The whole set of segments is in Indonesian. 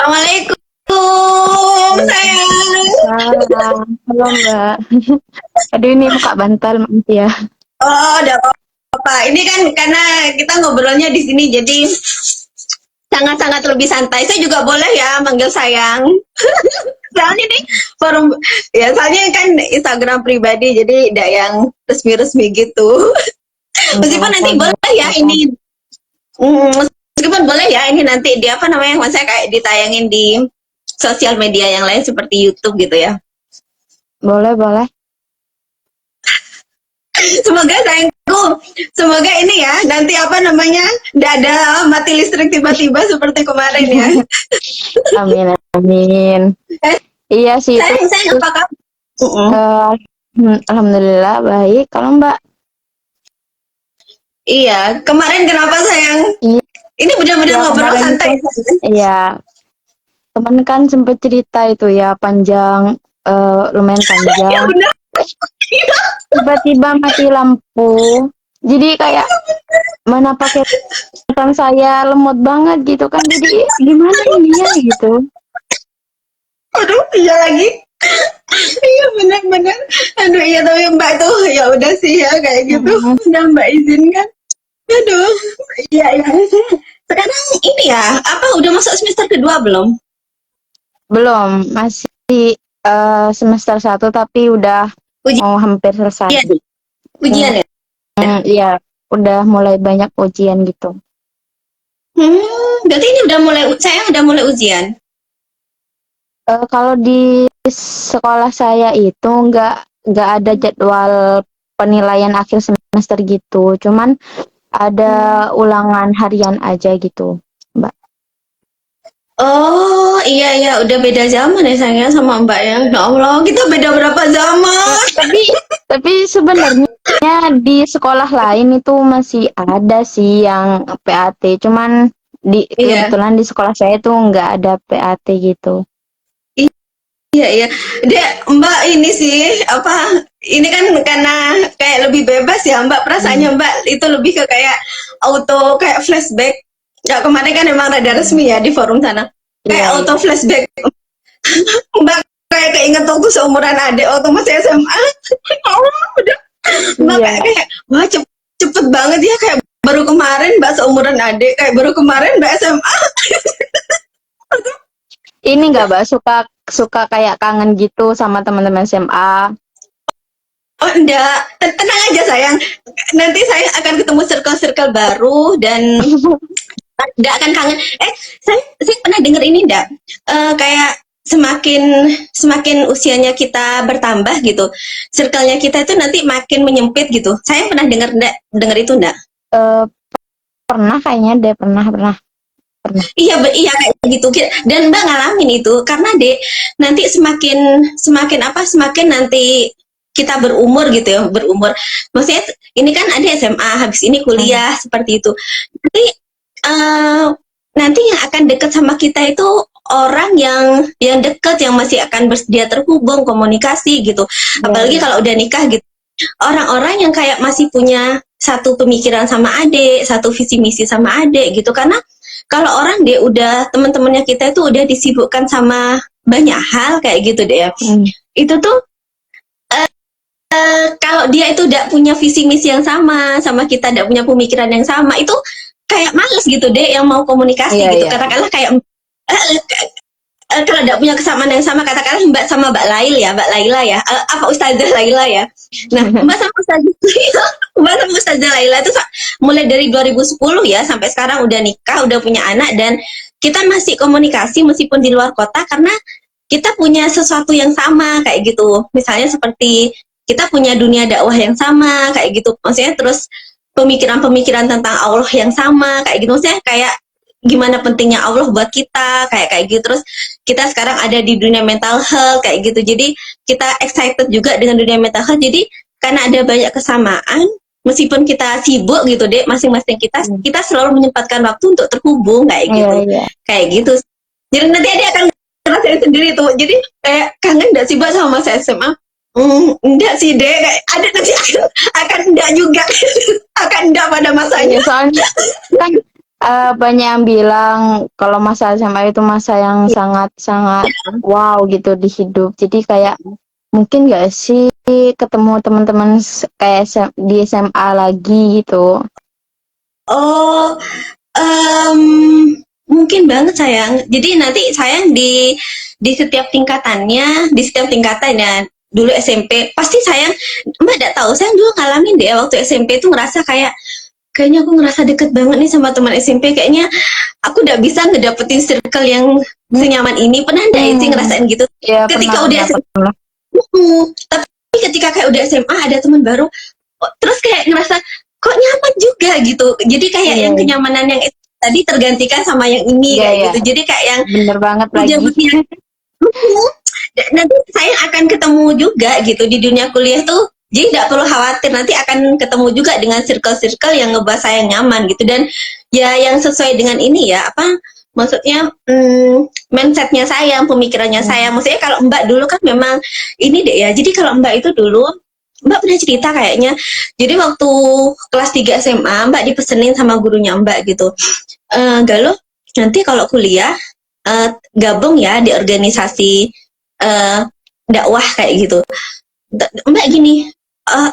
Assalamualaikum, sayang. Waalaikumsalam. Halo Mbak. Aduh ini muka bantal maaf ya. Oh, udah apa? Ini kan karena kita ngobrolnya di sini, jadi sangat-sangat lebih santai. Saya juga boleh ya manggil sayang. Soalnya nih forum, ya soalnya kan Instagram pribadi, jadi tidak yang resmi-resmi gitu. Nggak Meskipun apa-apa nanti Mbak. boleh ya Apa? ini, meskipun boleh ya ini nanti di apa namanya, maksudnya kayak ditayangin di sosial media yang lain seperti YouTube gitu ya. Boleh boleh. Semoga sayangku, semoga ini ya nanti apa namanya tidak ada mati listrik tiba-tiba seperti kemarin ya. Amin amin. Eh, Iya sih itu. sayang apa kabar? eh, Alhamdulillah baik. Kalau Mbak Iya, kemarin kenapa sayang? iya Ini benar-benar ngobrol kemarin itu santai. iya teman kan sempat cerita itu ya panjang lumayan Ya panjang. benar. Tiba-tiba mati lampu. Jadi kayak mana pakai tangan saya lemot banget gitu kan. Jadi gimana ini ya gitu. Aduh, iya lagi. Iya benar-benar. Aduh iya tapi Mbak tuh ya udah sih ya kayak gitu. Mm-mm. Udah Mbak izinkan. Aduh, iya iya. Sekarang ini ya apa udah masuk semester kedua belum? Belum, masih semester 1 tapi udah Ujian mau hampir selesai. ya? Mm, Ujian ya? iya, udah mulai banyak ujian gitu. Berarti ini udah mulai, saya udah mulai ujian. Kalau di sekolah saya itu nggak ada jadwal penilaian akhir semester gitu, cuman ada ulangan harian aja gitu, Mbak. Oh iya iya udah beda zaman ya sayang sama Mbak ya. Ya Allah kita beda berapa zaman? Tapi sebenarnya di sekolah lain itu masih ada sih yang PAT, cuman Iya kebetulan di sekolah saya tuh nggak ada PAT gitu. iya iya. Dia Mbak ini sih apa? Ini kan karena kayak lebih bebas ya Mbak perasaannya Hmm. Mbak itu lebih ke kayak auto kayak flashback. Ya kemarin kan emang rada resmi ya di forum sana. Kayak Iya, auto iya. flashback. Mbak kayak keinget aku seumuran adik waktu masih SMA. Ya Allah, udah Mbak Iya. kayak wah cepet banget ya kayak baru kemarin Mbak seumuran adik kayak baru kemarin Mbak SMA. Ini nggak, Mbak, suka suka kayak kangen gitu sama teman-teman SMA. Oh enggak, tenang aja sayang. Nanti saya akan ketemu circle-circle baru dan enggak akan kangen. Saya pernah dengar ini enggak? Kayak semakin semakin usianya kita bertambah gitu, circle-nya kita itu nanti makin menyempit gitu. Saya pernah dengar enggak? Dengar itu enggak? Eh, Pernah kayaknya deh, pernah. Iya, iya kayak gitu. Dan Mbak ngalamin itu karena Dek nanti semakin semakin apa semakin nanti kita berumur gitu ya, berumur. Maksudnya ini kan ada SMA, habis ini kuliah seperti itu. Nanti eh, nanti yang akan dekat sama kita itu orang yang dekat yang masih akan bersedia terhubung komunikasi gitu. Apalagi Iya, kalau udah nikah gitu. Orang-orang yang kayak masih punya satu pemikiran sama adik, satu visi misi sama adik gitu. Karena kalau orang dia udah teman-temannya kita itu udah disibukkan sama banyak hal kayak gitu deh ya. iya. Itu tuh kalau dia itu tidak punya visi misi yang sama kita, tidak punya pemikiran yang sama, itu kayak males gitu deh yang mau komunikasi Iya, gitu. iya. Katakanlah kayak kalau tidak punya kesamaan yang sama, katakanlah Mbak sama Mbak Lail ya, Mbak Laila ya, apa Ustazah Laila ya. Nah, Mbak sama Ustazah Mbak sama Ustazah Laila itu mulai dari 2010 ya sampai sekarang udah nikah, udah punya anak dan kita masih komunikasi meskipun di luar kota karena kita punya sesuatu yang sama kayak gitu. Misalnya seperti kita punya dunia dakwah yang sama kayak gitu. Maksudnya terus pemikiran-pemikiran tentang Allah yang sama kayak gitu. Maksudnya kayak gimana pentingnya Allah buat kita kayak gitu. Terus kita sekarang ada di dunia mental health kayak gitu. Jadi kita excited juga dengan dunia mental health. Jadi karena ada banyak kesamaan, meskipun kita sibuk gitu deh, masing-masing kita selalu menyempatkan waktu untuk terhubung kayak Iya, gitu, iya. kayak gitu. Jadi nanti dia akan ngerasain sendiri tuh. Jadi kayak kangen gak sih Mbak sama masa SMA? Enggak sih deh, kayak ada nanti akan enggak juga, akan enggak pada Iya, masanya. soalnya kan Banyak yang bilang kalau masa SMA itu masa yang sangat-sangat wow gitu di hidup. Jadi kayak mungkin gak sih ketemu teman-teman kayak di SMA lagi gitu. Oh, em, mungkin banget sayang. Jadi nanti sayang di setiap tingkatannya, di setiap tingkatannya dulu SMP pasti sayang Mbak tidak tahu sayang dulu ngalamin deh waktu SMP tuh ngerasa kayaknya aku ngerasa deket banget nih sama teman SMP, kayaknya aku udah bisa ngedapetin circle yang senyaman ini. Pernah nggak sih ngerasain gitu Ya ketika udah SMA? pernah. Tapi ketika kayak udah SMA ada teman baru, terus kayak ngerasa kok nyaman juga gitu. Jadi kayak Iya, yang kenyamanan yang itu tadi tergantikan sama yang ini iya, kayak iya. gitu. Jadi kayak yang Bener banget lagi. udah nanti saya akan ketemu juga gitu di dunia kuliah tuh. Jadi tidak perlu khawatir, nanti akan ketemu juga dengan circle-circle yang ngebuat saya nyaman gitu. Dan ya yang sesuai dengan ini ya, apa maksudnya mindsetnya saya, pemikirannya saya. Maksudnya kalau Mbak dulu kan memang ini deh ya. Jadi kalau Mbak itu dulu, Mbak pernah cerita kayaknya. Jadi waktu kelas 3 SMA, Mbak dipesenin sama gurunya Mbak gitu. Galuh, nanti kalau kuliah gabung ya di organisasi dakwah kayak gitu. Mbak gini,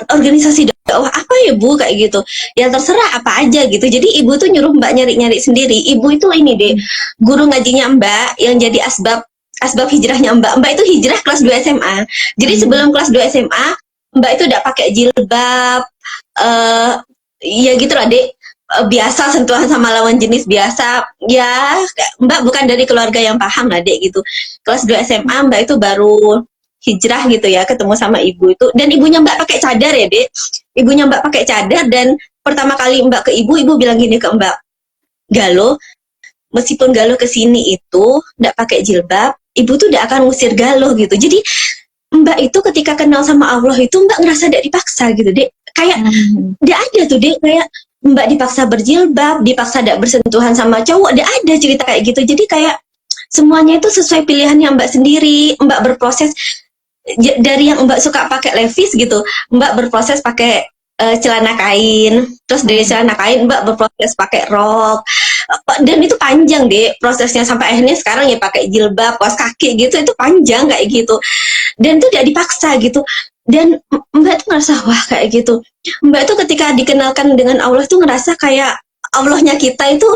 organisasi dakwah apa ya Bu kayak gitu. Ya terserah apa aja gitu. Jadi ibu tuh nyuruh Mbak nyari-nyari sendiri. Ibu itu ini deh, guru ngajinya Mbak yang jadi asbab hijrahnya Mbak. Mbak itu hijrah kelas 2 SMA. Jadi sebelum kelas 2 SMA, Mbak itu udah pakai jilbab, eh ya gitu lah dek. Biasa sentuhan sama lawan jenis biasa ya, Mbak bukan dari keluarga yang paham lah dek gitu. Kelas 2 SMA Mbak itu baru hijrah gitu ya, ketemu sama ibu itu, dan ibunya Mbak pakai cadar ya dek. Ibunya Mbak pakai cadar, dan pertama kali Mbak ke ibu bilang gini ke Mbak, Galuh, meskipun Galuh kesini itu nggak pakai jilbab, ibu tuh udah akan ngusir Galuh gitu. Jadi Mbak itu ketika kenal sama Allah itu Mbak ngerasa tidak dipaksa gitu dek. Kayak tidak ada tuh dek, kayak Mbak dipaksa berjilbab, dipaksa tidak bersentuhan sama cowok, tidak ada cerita kayak gitu. Jadi kayak semuanya itu sesuai pilihannya Mbak sendiri. Mbak berproses dari yang Mbak suka pakai levis gitu, Mbak berproses pakai celana kain, terus dari celana kain Mbak berproses pakai rok, dan itu panjang deh prosesnya sampai akhirnya sekarang ya pakai jilbab, kaos kaki gitu, itu panjang kayak gitu, dan itu tidak dipaksa gitu. Dan Mbak tuh ngerasa wah kayak gitu. Mbak tuh ketika dikenalkan dengan Allah tuh ngerasa kayak Allahnya kita itu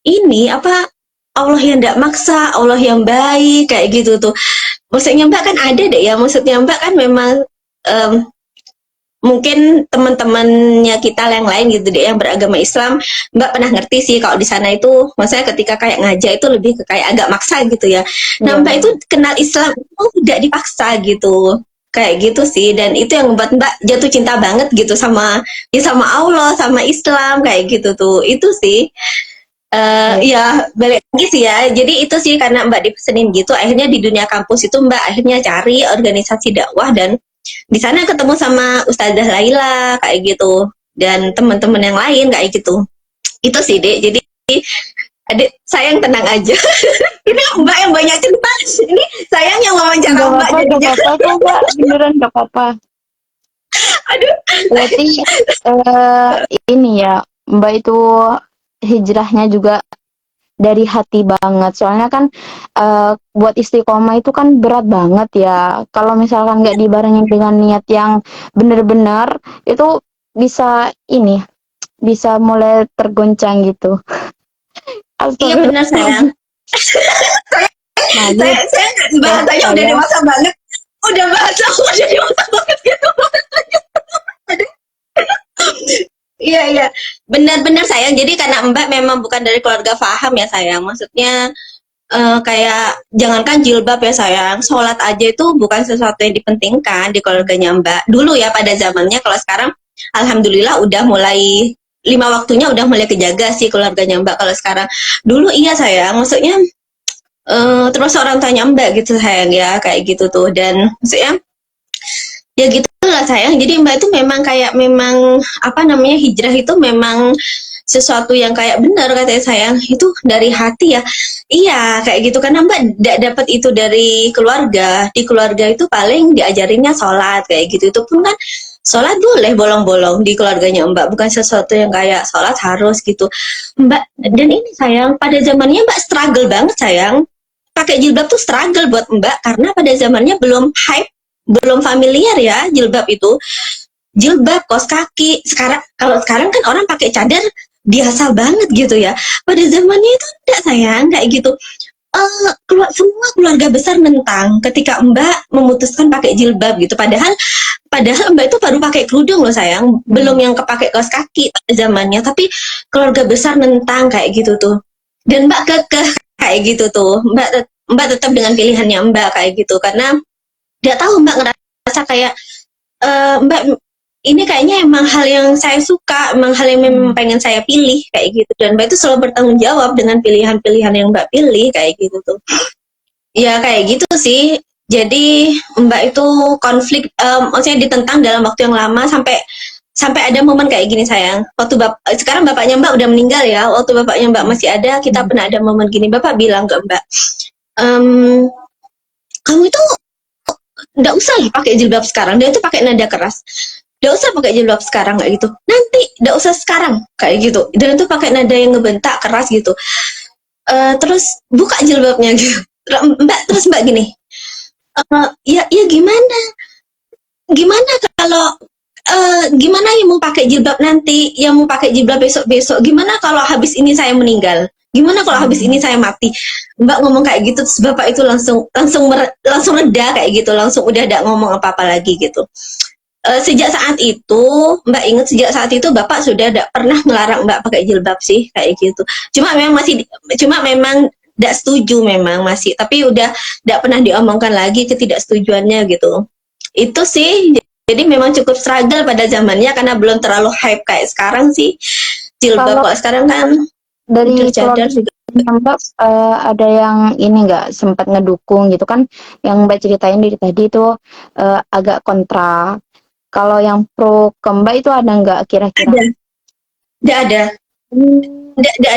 ini apa, Allah yang tidak maksa, Allah yang baik kayak gitu tuh. Maksudnya Mbak kan ada deh ya, maksudnya Mbak kan memang em, mungkin teman-temannya kita yang lain gitu deh yang beragama Islam, Mbak pernah ngerti sih kalau di sana itu maksudnya ketika kayak ngajak itu lebih ke kayak agak maksa gitu ya. Nah Mbak itu kenal Islam itu tidak dipaksa gitu, kayak gitu sih, dan itu yang membuat Mbak jatuh cinta banget gitu sama ya sama Allah, sama Islam kayak gitu tuh. Itu sih ya balik lagi sih ya. Jadi itu sih karena Mbak dipesenin gitu. Akhirnya di dunia kampus itu Mbak akhirnya cari organisasi dakwah, dan di sana ketemu sama Ustazah Laila kayak gitu, dan teman-teman yang lain kayak gitu. Itu sih dek. Jadi adik sayang tenang aja. Ini Mbak yang banyak cerita. Ini sayang yang wawancara Gak Mbak apa-apa, gak jadinya. apa-apa kok, Mbak. Beneran gak apa-apa. Aduh. Berarti ini ya, Mbak itu hijrahnya juga dari hati banget. Soalnya kan buat istiqomah itu kan berat banget ya. Kalau misalkan nggak dibarengin dengan niat yang bener-bener, itu bisa ini, bisa mulai tergoncang gitu. Iya benar sayang. Nah, Saya bahasanya udah dewasa banget. Udah dewasa banget gitu. Aduh. Iya iya, benar-benar sayang. Jadi karena Mbak memang bukan dari keluarga paham ya sayang. Maksudnya kayak jangankan jilbab ya sayang, sholat aja itu bukan sesuatu yang dipentingkan di keluarganya Mbak. Dulu ya pada zamannya, kalau sekarang alhamdulillah udah mulai 5 waktunya udah mulai kejaga sih keluarganya Mbak. Kalau sekarang, dulu iya sayang, maksudnya terus orang tanya Mbak gitu sayang ya kayak gitu tuh, dan maksudnya ya gitulah sayang. Jadi Mbak itu memang kayak memang apa namanya, hijrah itu memang sesuatu yang kayak benar katanya sayang, itu dari hati ya. Iya kayak gitu, karena Mbak tidak dapat itu dari keluarga. Di keluarga itu paling diajarinnya sholat kayak gitu, itu pun kan sholat boleh bolong-bolong di keluarganya Mbak, bukan sesuatu yang kayak sholat harus gitu Mbak. Dan ini sayang, pada zamannya Mbak struggle banget sayang, pakai jilbab tuh struggle buat Mbak, karena pada zamannya belum hype, belum familiar ya jilbab itu, jilbab kaos kaki. Kalau sekarang kan orang pakai cadar biasa banget gitu ya, pada zamannya itu enggak sayang kayak gitu. Semua keluarga besar nentang ketika Mbak memutuskan pakai jilbab gitu. Padahal Mbak itu baru pakai kerudung loh sayang, belum yang kepake kaos kaki pada zamannya. Tapi keluarga besar nentang kayak gitu tuh. Dan Mbak kekeh kayak gitu tuh. Mbak tetap dengan pilihannya Mbak kayak gitu, karena nggak tahu Mbak ngerasa kayak Mbak ini kayaknya emang hal yang saya suka, emang hal yang memang pengen saya pilih kayak gitu. Dan Mbak itu selalu bertanggung jawab dengan pilihan-pilihan yang Mbak pilih kayak gitu tuh. Ya kayak gitu sih. Jadi Mbak itu konflik, maksudnya ditentang dalam waktu yang lama, sampai ada momen kayak gini sayang. Sekarang bapaknya Mbak udah meninggal ya. Waktu bapaknya Mbak masih ada, kita pernah ada momen gini. Bapak bilang ke Mbak, kamu itu nggak usah pakai jilbab sekarang. Dia itu pakai nada keras. Nggak usah pakai jilbab sekarang kayak gitu. Nanti nggak usah sekarang kayak gitu. Dan itu pakai nada yang ngebentak keras gitu. Terus buka jilbabnya gitu. Mbak gini, ya gimana kalau gimana yang mau pakai jilbab nanti, yang mau pakai jilbab besok, gimana kalau habis ini saya meninggal, gimana kalau habis ini saya mati. Mbak ngomong kayak gitu, terus bapak itu langsung reda kayak gitu, langsung udah tidak ngomong apa-apa lagi gitu. Sejak saat itu Mbak ingat, sejak saat itu bapak sudah tidak pernah melarang Mbak pakai jilbab sih kayak gitu. Cuma memang tidak setuju memang masih, tapi udah tidak pernah diomongkan lagi ketidaksetujuannya gitu. Itu sih, jadi memang cukup struggle pada zamannya karena belum terlalu hype kayak sekarang sih jilbab. Kalau sekarang kan dari cadar juga. Mbak ada yang ini nggak sempat ngedukung gitu kan, yang Mbak ceritain dari tadi itu agak kontra. Kalau yang pro ke Mbak itu ada nggak kira-kira? Tidak ada.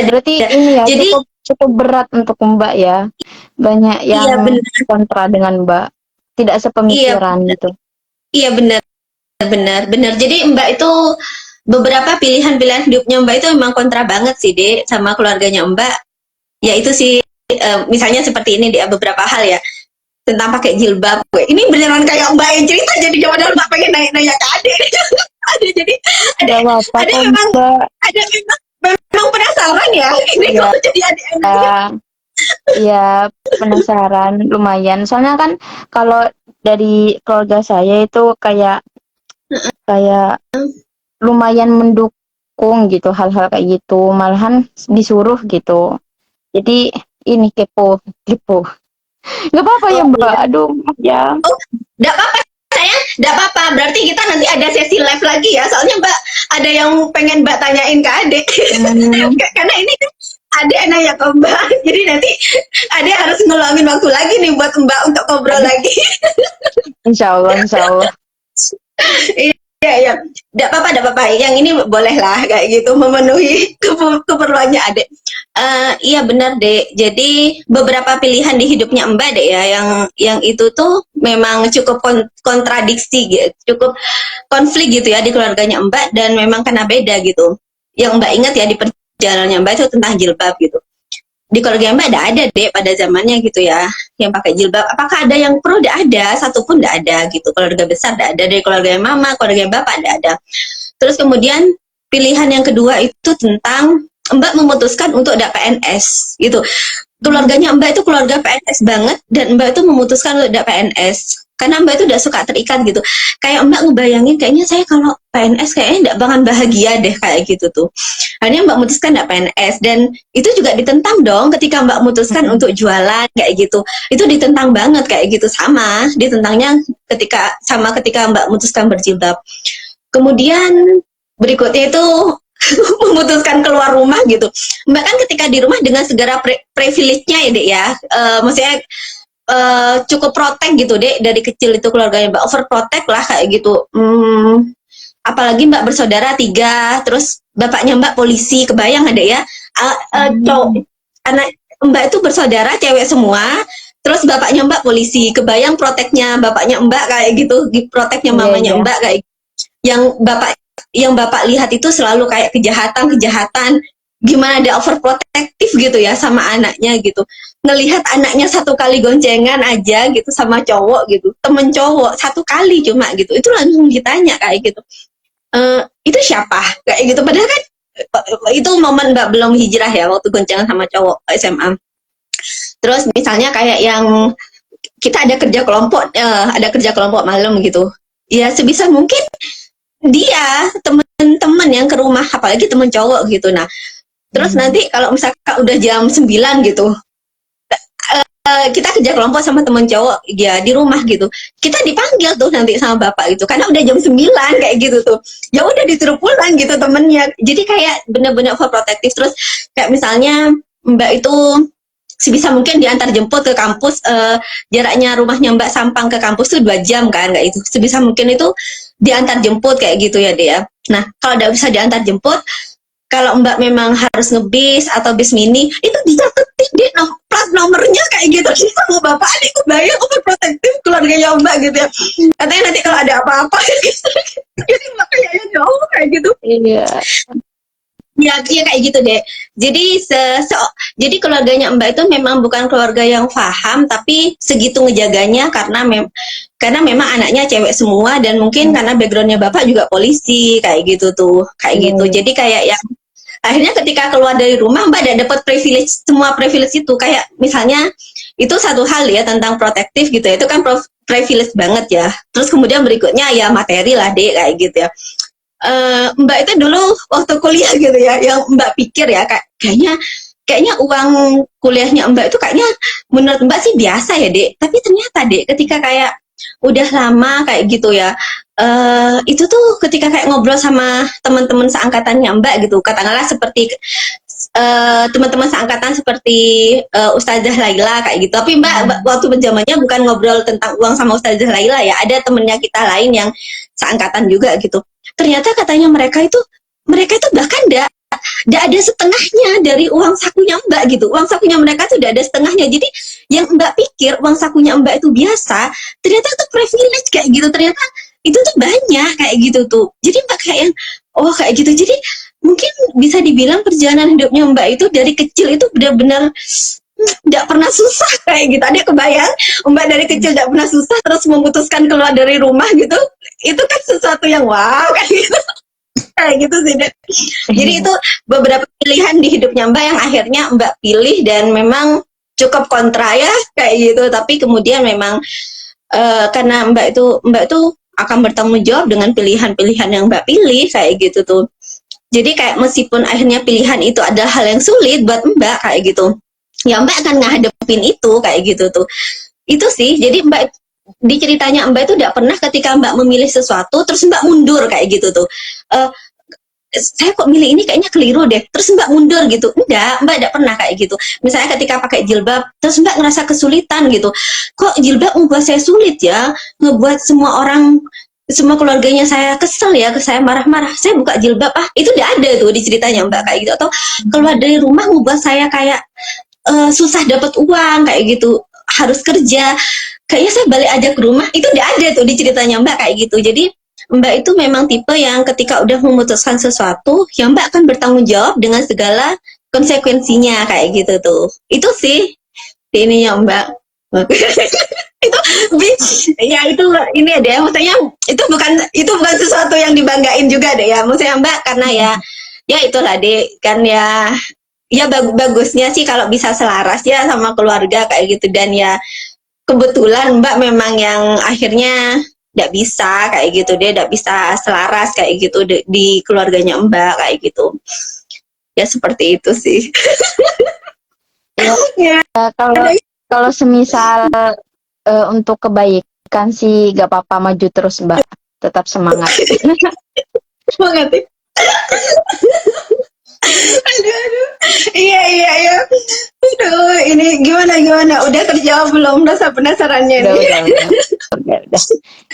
Berarti ini ya jadi, cukup berat untuk Mbak ya. Banyak yang kontra dengan Mbak. Tidak sepemikiran gitu. Iya benar. Jadi Mbak itu beberapa pilihan-pilihan hidupnya Mbak itu memang kontra banget sih Dek sama keluarganya Mbak. Ya itu sih, misalnya seperti ini beberapa hal ya tentang pakai jilbab. Ini beneran kayak Mbak yang cerita, jadi jawaban Mbak pengen nanya ke Ade. Jadi ada memang penasaran ya ini kok jadi Ade. Iya, penasaran lumayan. Soalnya kan kalau dari keluarga saya itu kayak lumayan mendukung gitu hal-hal kayak gitu, malahan disuruh gitu. Jadi ini kepo. Nggak apa-apa ya Mbak, aduh maaf ya. Nggak apa-apa sayang, nggak apa-apa. Berarti kita nanti ada sesi live lagi ya, soalnya Mbak ada yang pengen Mbak tanyain ke Ade. Karena ini Ade nanya ke Mbak, jadi nanti Ade harus ngeluangin waktu lagi nih buat Mbak untuk ngobrol lagi. Insya Allah. Iya, tidak apa-apa. Yang ini boleh lah kayak gitu, memenuhi keperluannya Ade. Iya benar Dek. Jadi beberapa pilihan di hidupnya Mbak Dek ya, yang itu tuh memang cukup kontradiksi, gitu, cukup konflik gitu ya di keluarganya Mbak, dan memang kena beda gitu. Yang Mbak ingat ya di perjalanannya Mbak itu tentang jilbab gitu. Di keluarga Mbak ada Dek pada zamannya gitu ya yang pakai jilbab. Apakah ada yang pro? Tidak ada, satupun tidak ada gitu. Keluarga besar tidak ada, dari keluarga mama, keluarga bapak tidak ada. Terus kemudian pilihan yang kedua itu tentang Mbak memutuskan untuk tidak PNS gitu. Keluarganya Mbak itu keluarga PNS banget, dan Mbak itu memutuskan untuk tidak PNS karena Mbak itu udah suka terikat gitu. Kayak Mbak ngebayangin kayaknya saya kalau PNS kayaknya tidak bakal bahagia deh kayak gitu tuh. Akhirnya Mbak memutuskan tidak PNS, dan itu juga ditentang dong ketika Mbak memutuskan untuk jualan kayak gitu. Itu ditentang banget kayak gitu, sama ditentangnya ketika Mbak memutuskan berjilbab. Kemudian berikutnya itu memutuskan keluar rumah gitu. Mbak kan ketika di rumah dengan segala privilege-nya ya Dek ya, maksudnya cukup protek gitu Dek, dari kecil itu keluarganya Mbak overprotect lah kayak gitu. Apalagi Mbak bersaudara 3, terus bapaknya Mbak polisi, kebayang ada ya, anak Mbak itu bersaudara cewek semua, terus bapaknya Mbak polisi, kebayang proteknya bapaknya Mbak kayak gitu, proteknya mamanya Mbak kayak gitu. yang bapak lihat itu selalu kayak kejahatan, gimana dia overprotective gitu ya sama anaknya gitu. Ngelihat anaknya satu kali goncengan aja gitu sama cowok gitu, temen cowok satu kali cuma gitu, itu langsung ditanya kayak gitu. Itu siapa? Kayak gitu. Padahal kan itu momen Mbak belum hijrah ya, waktu goncengan sama cowok SMA. Terus misalnya kayak yang kita ada kerja kelompok malam gitu. Ya sebisa mungkin dia temen-temen yang ke rumah, apalagi temen cowok gitu. Nah, terus nanti kalau misalkan udah jam 9 gitu, kita kerja kelompok sama temen cowok ya di rumah gitu, kita dipanggil tuh nanti sama bapak gitu karena udah jam 9 kayak gitu tuh, ya udah disuruh pulang gitu temennya. Jadi kayak bener-bener overprotective. Terus kayak misalnya mbak itu sebisa mungkin diantar jemput ke kampus, jaraknya rumahnya Mbak Sampang ke kampus tuh 2 jam kan, kayak itu sebisa mungkin itu diantar jemput kayak gitu ya dia. Nah kalau udah bisa diantar jemput, kalau Mbak memang harus ngebis atau bis mini, itu dicatetin deh plat nomornya kayak gitu. Sama bapak adikku bayang overprotective keluarganya Mbak gitu ya. Katanya nanti kalau ada apa-apa gitu. Jadi Mbak kayaknya jauh kayak gitu. Iya. Ya, iya kayak gitu deh. Jadi jadi keluarganya Mbak itu memang bukan keluarga yang paham, tapi segitu ngejaganya karena memang anaknya cewek semua dan mungkin karena backgroundnya bapak juga polisi kayak gitu tuh, kayak gitu. Jadi kayak yang akhirnya ketika keluar dari rumah Mbak tidak dapat semua privilege itu. Kayak misalnya itu satu hal ya tentang protektif gitu ya, itu kan privilege banget ya. Terus kemudian berikutnya ya materi lah dek kayak gitu ya. Mbak itu dulu waktu kuliah gitu ya, yang Mbak pikir ya kayaknya uang kuliahnya Mbak itu kayaknya menurut Mbak sih biasa ya dek, tapi ternyata dek ketika kayak udah lama kayak gitu ya, itu tuh ketika kayak ngobrol sama teman-teman seangkatannya Mbak gitu, katakanlah seperti teman-teman seangkatan seperti Ustazah Laila kayak gitu. Tapi Mbak waktu zamannya bukan ngobrol tentang uang sama Ustazah Laila ya, ada temennya kita lain yang seangkatan juga gitu. Ternyata katanya mereka itu bahkan enggak ada setengahnya dari uang sakunya Mbak gitu. Uang sakunya mereka tuh udah ada setengahnya. Jadi yang Mbak pikir uang sakunya Mbak itu biasa, ternyata itu privilege kayak gitu. Ternyata itu tuh banyak kayak gitu tuh. Jadi Mbak kayak yang oh kayak gitu. Jadi mungkin bisa dibilang perjalanan hidupnya Mbak itu dari kecil itu benar-benar tidak pernah susah kayak gitu. Ada kebayang Mbak dari kecil tidak pernah susah terus memutuskan keluar dari rumah gitu, itu kan sesuatu yang wow kayak gitu. Kayak gitu sih deh. Jadi itu beberapa pilihan di hidupnya Mbak yang akhirnya Mbak pilih dan memang cukup kontra ya kayak gitu. Tapi kemudian memang karena Mbak itu akan bertanggung jawab dengan pilihan-pilihan yang Mbak pilih kayak gitu tuh. Jadi kayak meskipun akhirnya pilihan itu adalah hal yang sulit buat Mbak kayak gitu, ya Mbak akan ngadepin itu kayak gitu tuh. Itu sih. Jadi Mbak di ceritanya Mbak itu tidak pernah ketika Mbak memilih sesuatu terus Mbak mundur kayak gitu tuh. Saya kok milih ini kayaknya keliru deh, terus Mbak mundur gitu. Enggak, Mbak tidak pernah kayak gitu. Misalnya ketika pakai jilbab, terus Mbak ngerasa kesulitan gitu. Kok jilbab membuat saya sulit ya? Ngebuat semua keluarganya saya kesel ya, ke saya marah-marah. Saya buka jilbab, itu udah ada tuh di ceritanya Mbak kayak gitu. Atau keluar dari rumah membuat saya kayak susah dapat uang kayak gitu, harus kerja. Kayaknya saya balik aja ke rumah, itu udah ada tuh di ceritanya Mbak kayak gitu. Jadi Mbak itu memang tipe yang ketika udah memutuskan sesuatu, yang Mbak akan bertanggung jawab dengan segala konsekuensinya kayak gitu tuh. Itu sih di ininya Mbak. Itu ya itu ini deh, maksudnya itu bukan sesuatu yang dibanggain juga deh ya. Maksudnya Mbak karena ya itulah deh kan ya bagusnya sih kalau bisa selaras ya sama keluarga kayak gitu. Dan ya kebetulan Mbak memang yang akhirnya tidak bisa kayak gitu deh, tidak bisa selaras kayak gitu di keluarganya Mbak kayak gitu. Ya seperti itu sih. Ya, kalau semisal untuk kebaikan sih gak apa-apa, maju terus Mbak, tetap semangat. Semangat ya. Aduh. Iya. Aduh, ini gimana? Udah terjawab belum rasa penasarannya ini? Udah.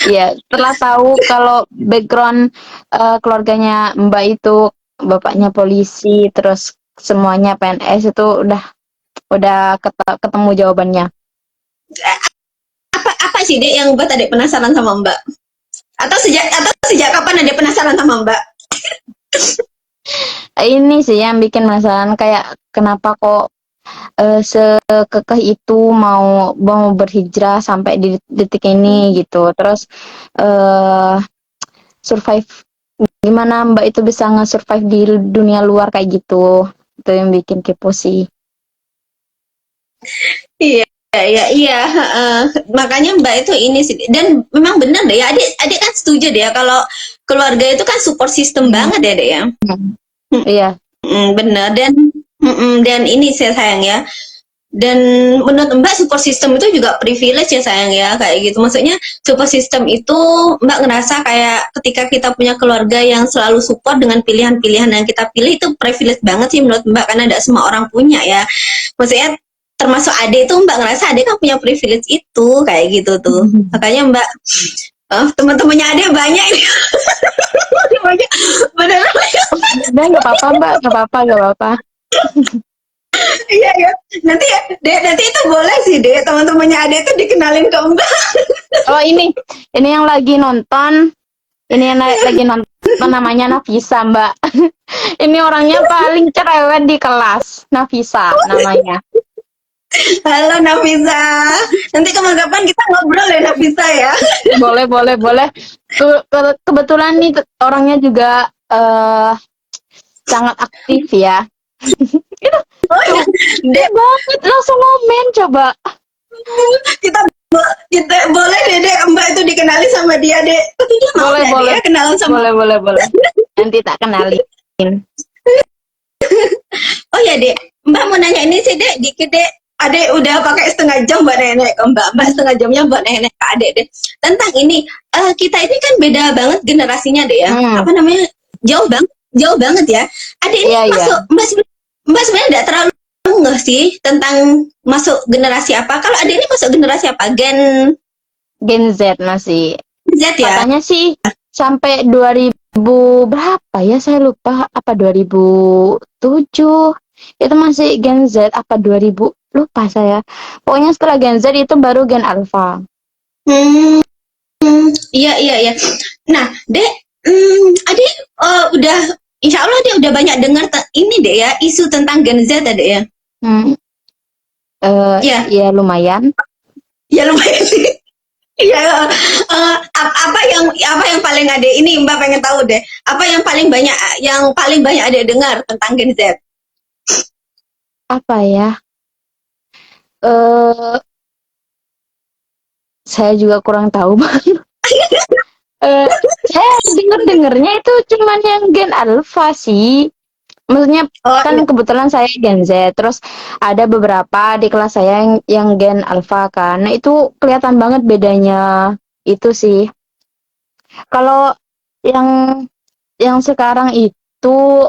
Iya, setelah tahu kalau background keluarganya Mbak itu bapaknya polisi, terus semuanya PNS, itu udah ketemu jawabannya. Apa sih Dek yang Mbak tadi penasaran sama Mbak? Atau sejak kapan ada penasaran sama Mbak? Ini sih yang bikin penasaran, kayak kenapa kok sekekeh itu mau berhijrah sampai di detik ini gitu. Terus survive, gimana Mbak itu bisa nge-survive di dunia luar kayak gitu. Itu yang bikin kepo sih. Iya, iya, iya. Makanya Mbak itu ini sih. Dan memang benar deh ya. Adik kan setuju deh ya kalau keluarga itu kan support system banget ya deh ya. Iya. Benar. Dan ini saya sayang ya. Dan menurut Mbak support system itu juga privilege ya sayang ya kayak gitu. Maksudnya support system itu Mbak ngerasa kayak ketika kita punya keluarga yang selalu support dengan pilihan-pilihan yang kita pilih itu privilege banget sih menurut Mbak karena tidak semua orang punya ya. Maksudnya termasuk Ade itu Mbak ngerasa Ade kan punya privilege itu kayak gitu tuh. Makanya Mbak teman-temannya Ade banyak ini. Banyak benar. Udah nggak apa-apa Mbak, nggak apa-apa. Iya ya. Nanti ya, Dek, nanti itu boleh sih Dek, teman-temannya Ade itu dikenalin ke Mbak. Oh ini yang lagi nonton, lagi nonton namanya Nafisa Mbak. Ini orangnya paling cerewet di kelas, Nafisa namanya. Halo Nafisa. Nanti kapan-kapan kita ngobrol ya Nafisa ya. Boleh. Kebetulan nih orangnya juga sangat aktif ya. Itu Oh ya, Dek, banget langsung komen coba. kita boleh deh Dek, Mbak itu dikenali sama dia Dek. Tapi dia mau nggak, Boleh. Dek, ya, kenalan sama. Boleh. Nanti tak kenalin. Oh ya Dek, Mbak mau nanya ini sih Dek, dikit Dek. Adek udah pakai setengah jam buat nenek ke Mbak setengah jamnya buat nenek ke Adek deh. Tentang ini, kita ini kan beda banget generasinya deh ya. Apa namanya? Jauh banget ya. Adek ini masuk Mbak sebenarnya tidak terlalu nggak sih tentang masuk generasi apa? Kalau Adek ini masuk generasi apa? Gen Z masih. Z ya. Katanya sih sampai 2000 berapa ya, saya lupa, apa 2007 itu masih Gen Z apa 2000, lupa saya. Pokoknya setelah Gen Z itu baru Gen Alpha. Iya. Nah, Dek, Adik udah, insya Allah dia udah banyak dengar ini deh ya, isu tentang Gen Z tadi ya. Ya lumayan. Ya lumayan sih. Iya, apa yang paling ada ini Mbak pengen tahu deh. Apa yang paling banyak ada dengar tentang Gen Z? Apa ya? Saya juga kurang tahu Bang. Saya dengernya itu cuman yang Gen Alpha sih. Maksudnya kebetulan saya Gen Z, terus ada beberapa di kelas saya yang Gen Alpha kan. Nah itu kelihatan banget bedanya itu sih. Kalau yang sekarang itu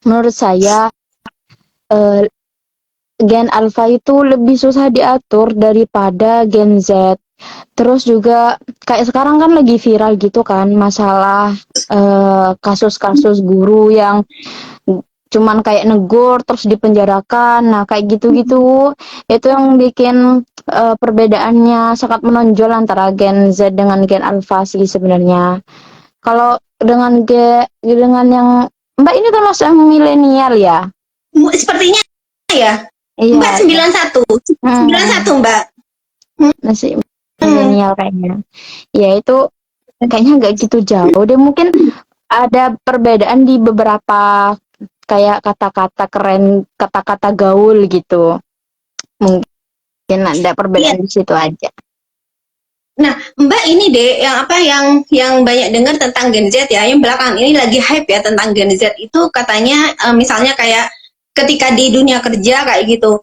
menurut saya Gen Alpha itu lebih susah diatur daripada Gen Z. Terus juga kayak sekarang kan lagi viral gitu kan masalah kasus-kasus guru yang cuman kayak negur terus dipenjarakan. Nah kayak gitu-gitu itu yang bikin perbedaannya sangat menonjol antara Gen Z dengan Gen Alpha sih sebenarnya. Kalau dengan yang Mbak ini termasuk yang milenial ya? Sepertinya ya. Iya, Mbak 91 Mbak. Masih milenial kayaknya. Ya itu kayaknya nggak gitu jauh deh. Mungkin ada perbedaan di beberapa kayak kata-kata keren, kata-kata gaul gitu. Mungkin ada perbedaan di situ aja. Nah, Mbak ini deh yang banyak dengar tentang Gen Z ya, yang belakangan ini lagi hype ya tentang Gen Z itu katanya misalnya kayak ketika di dunia kerja kayak gitu.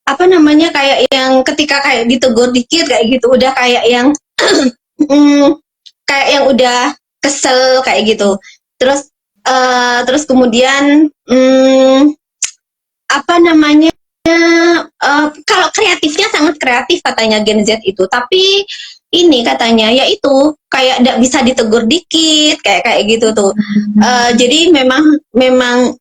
Apa namanya kayak yang ketika kayak ditegur dikit kayak gitu udah kayak yang kayak yang udah kesel kayak gitu. Terus kemudian apa namanya kalau kreatifnya sangat kreatif katanya Gen Z itu, tapi ini katanya yaitu kayak tidak bisa ditegur dikit kayak gitu tuh. Jadi memang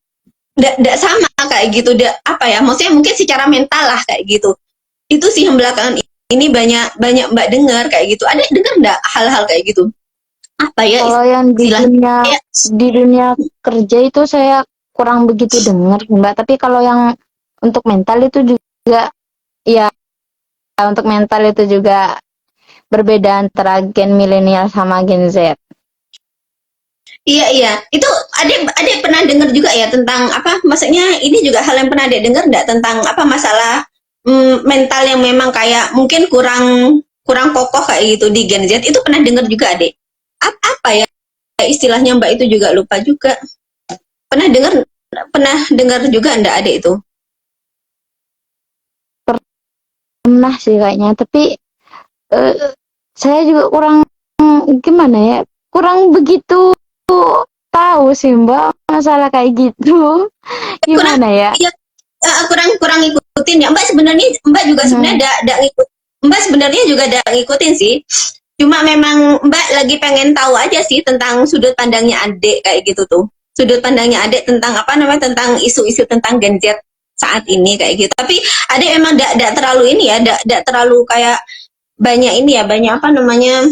tidak sama kayak gitu, apa ya, maksudnya mungkin secara mental lah kayak gitu. Itu sih yang belakangan ini banyak banyak Mbak dengar kayak gitu. Ada dengar nggak hal-hal kayak gitu? Apa ya Kalau yang istilahnya? di dunia kerja itu saya kurang begitu dengar, Mbak. Tapi kalau yang untuk mental itu juga, ya untuk mental itu juga berbeda antara gen milenial sama gen Z. Iya iya, itu ada pernah dengar juga ya tentang apa? Maksudnya ini juga hal yang pernah ada dengar nggak tentang apa masalah mental yang memang kayak mungkin kurang kurang kokoh kayak gitu di Gen Z itu pernah dengar juga adek. Apa ya istilahnya Mbak itu juga lupa juga. Pernah dengar pernah dengar juga ndak adek itu? Pernah sih kayaknya, tapi eh, saya juga kurang gimana ya, kurang begitu tahu sih Mbak masalah kayak gitu. Kurang Gimana ya? ya kurang kurang ngikutin ya Mbak sebenarnya Mbak juga sebenarnya Hmm, ada ngikut Mbak sebenarnya juga ada ngikutin sih. Cuma memang Mbak lagi pengen tahu aja sih tentang sudut pandangnya adik kayak gitu tuh. Sudut pandangnya adik tentang apa namanya tentang isu-isu tentang Gen Z saat ini kayak gitu. Tapi adik memang tidak terlalu ini ya, tidak terlalu kayak banyak ini ya, banyak apa namanya,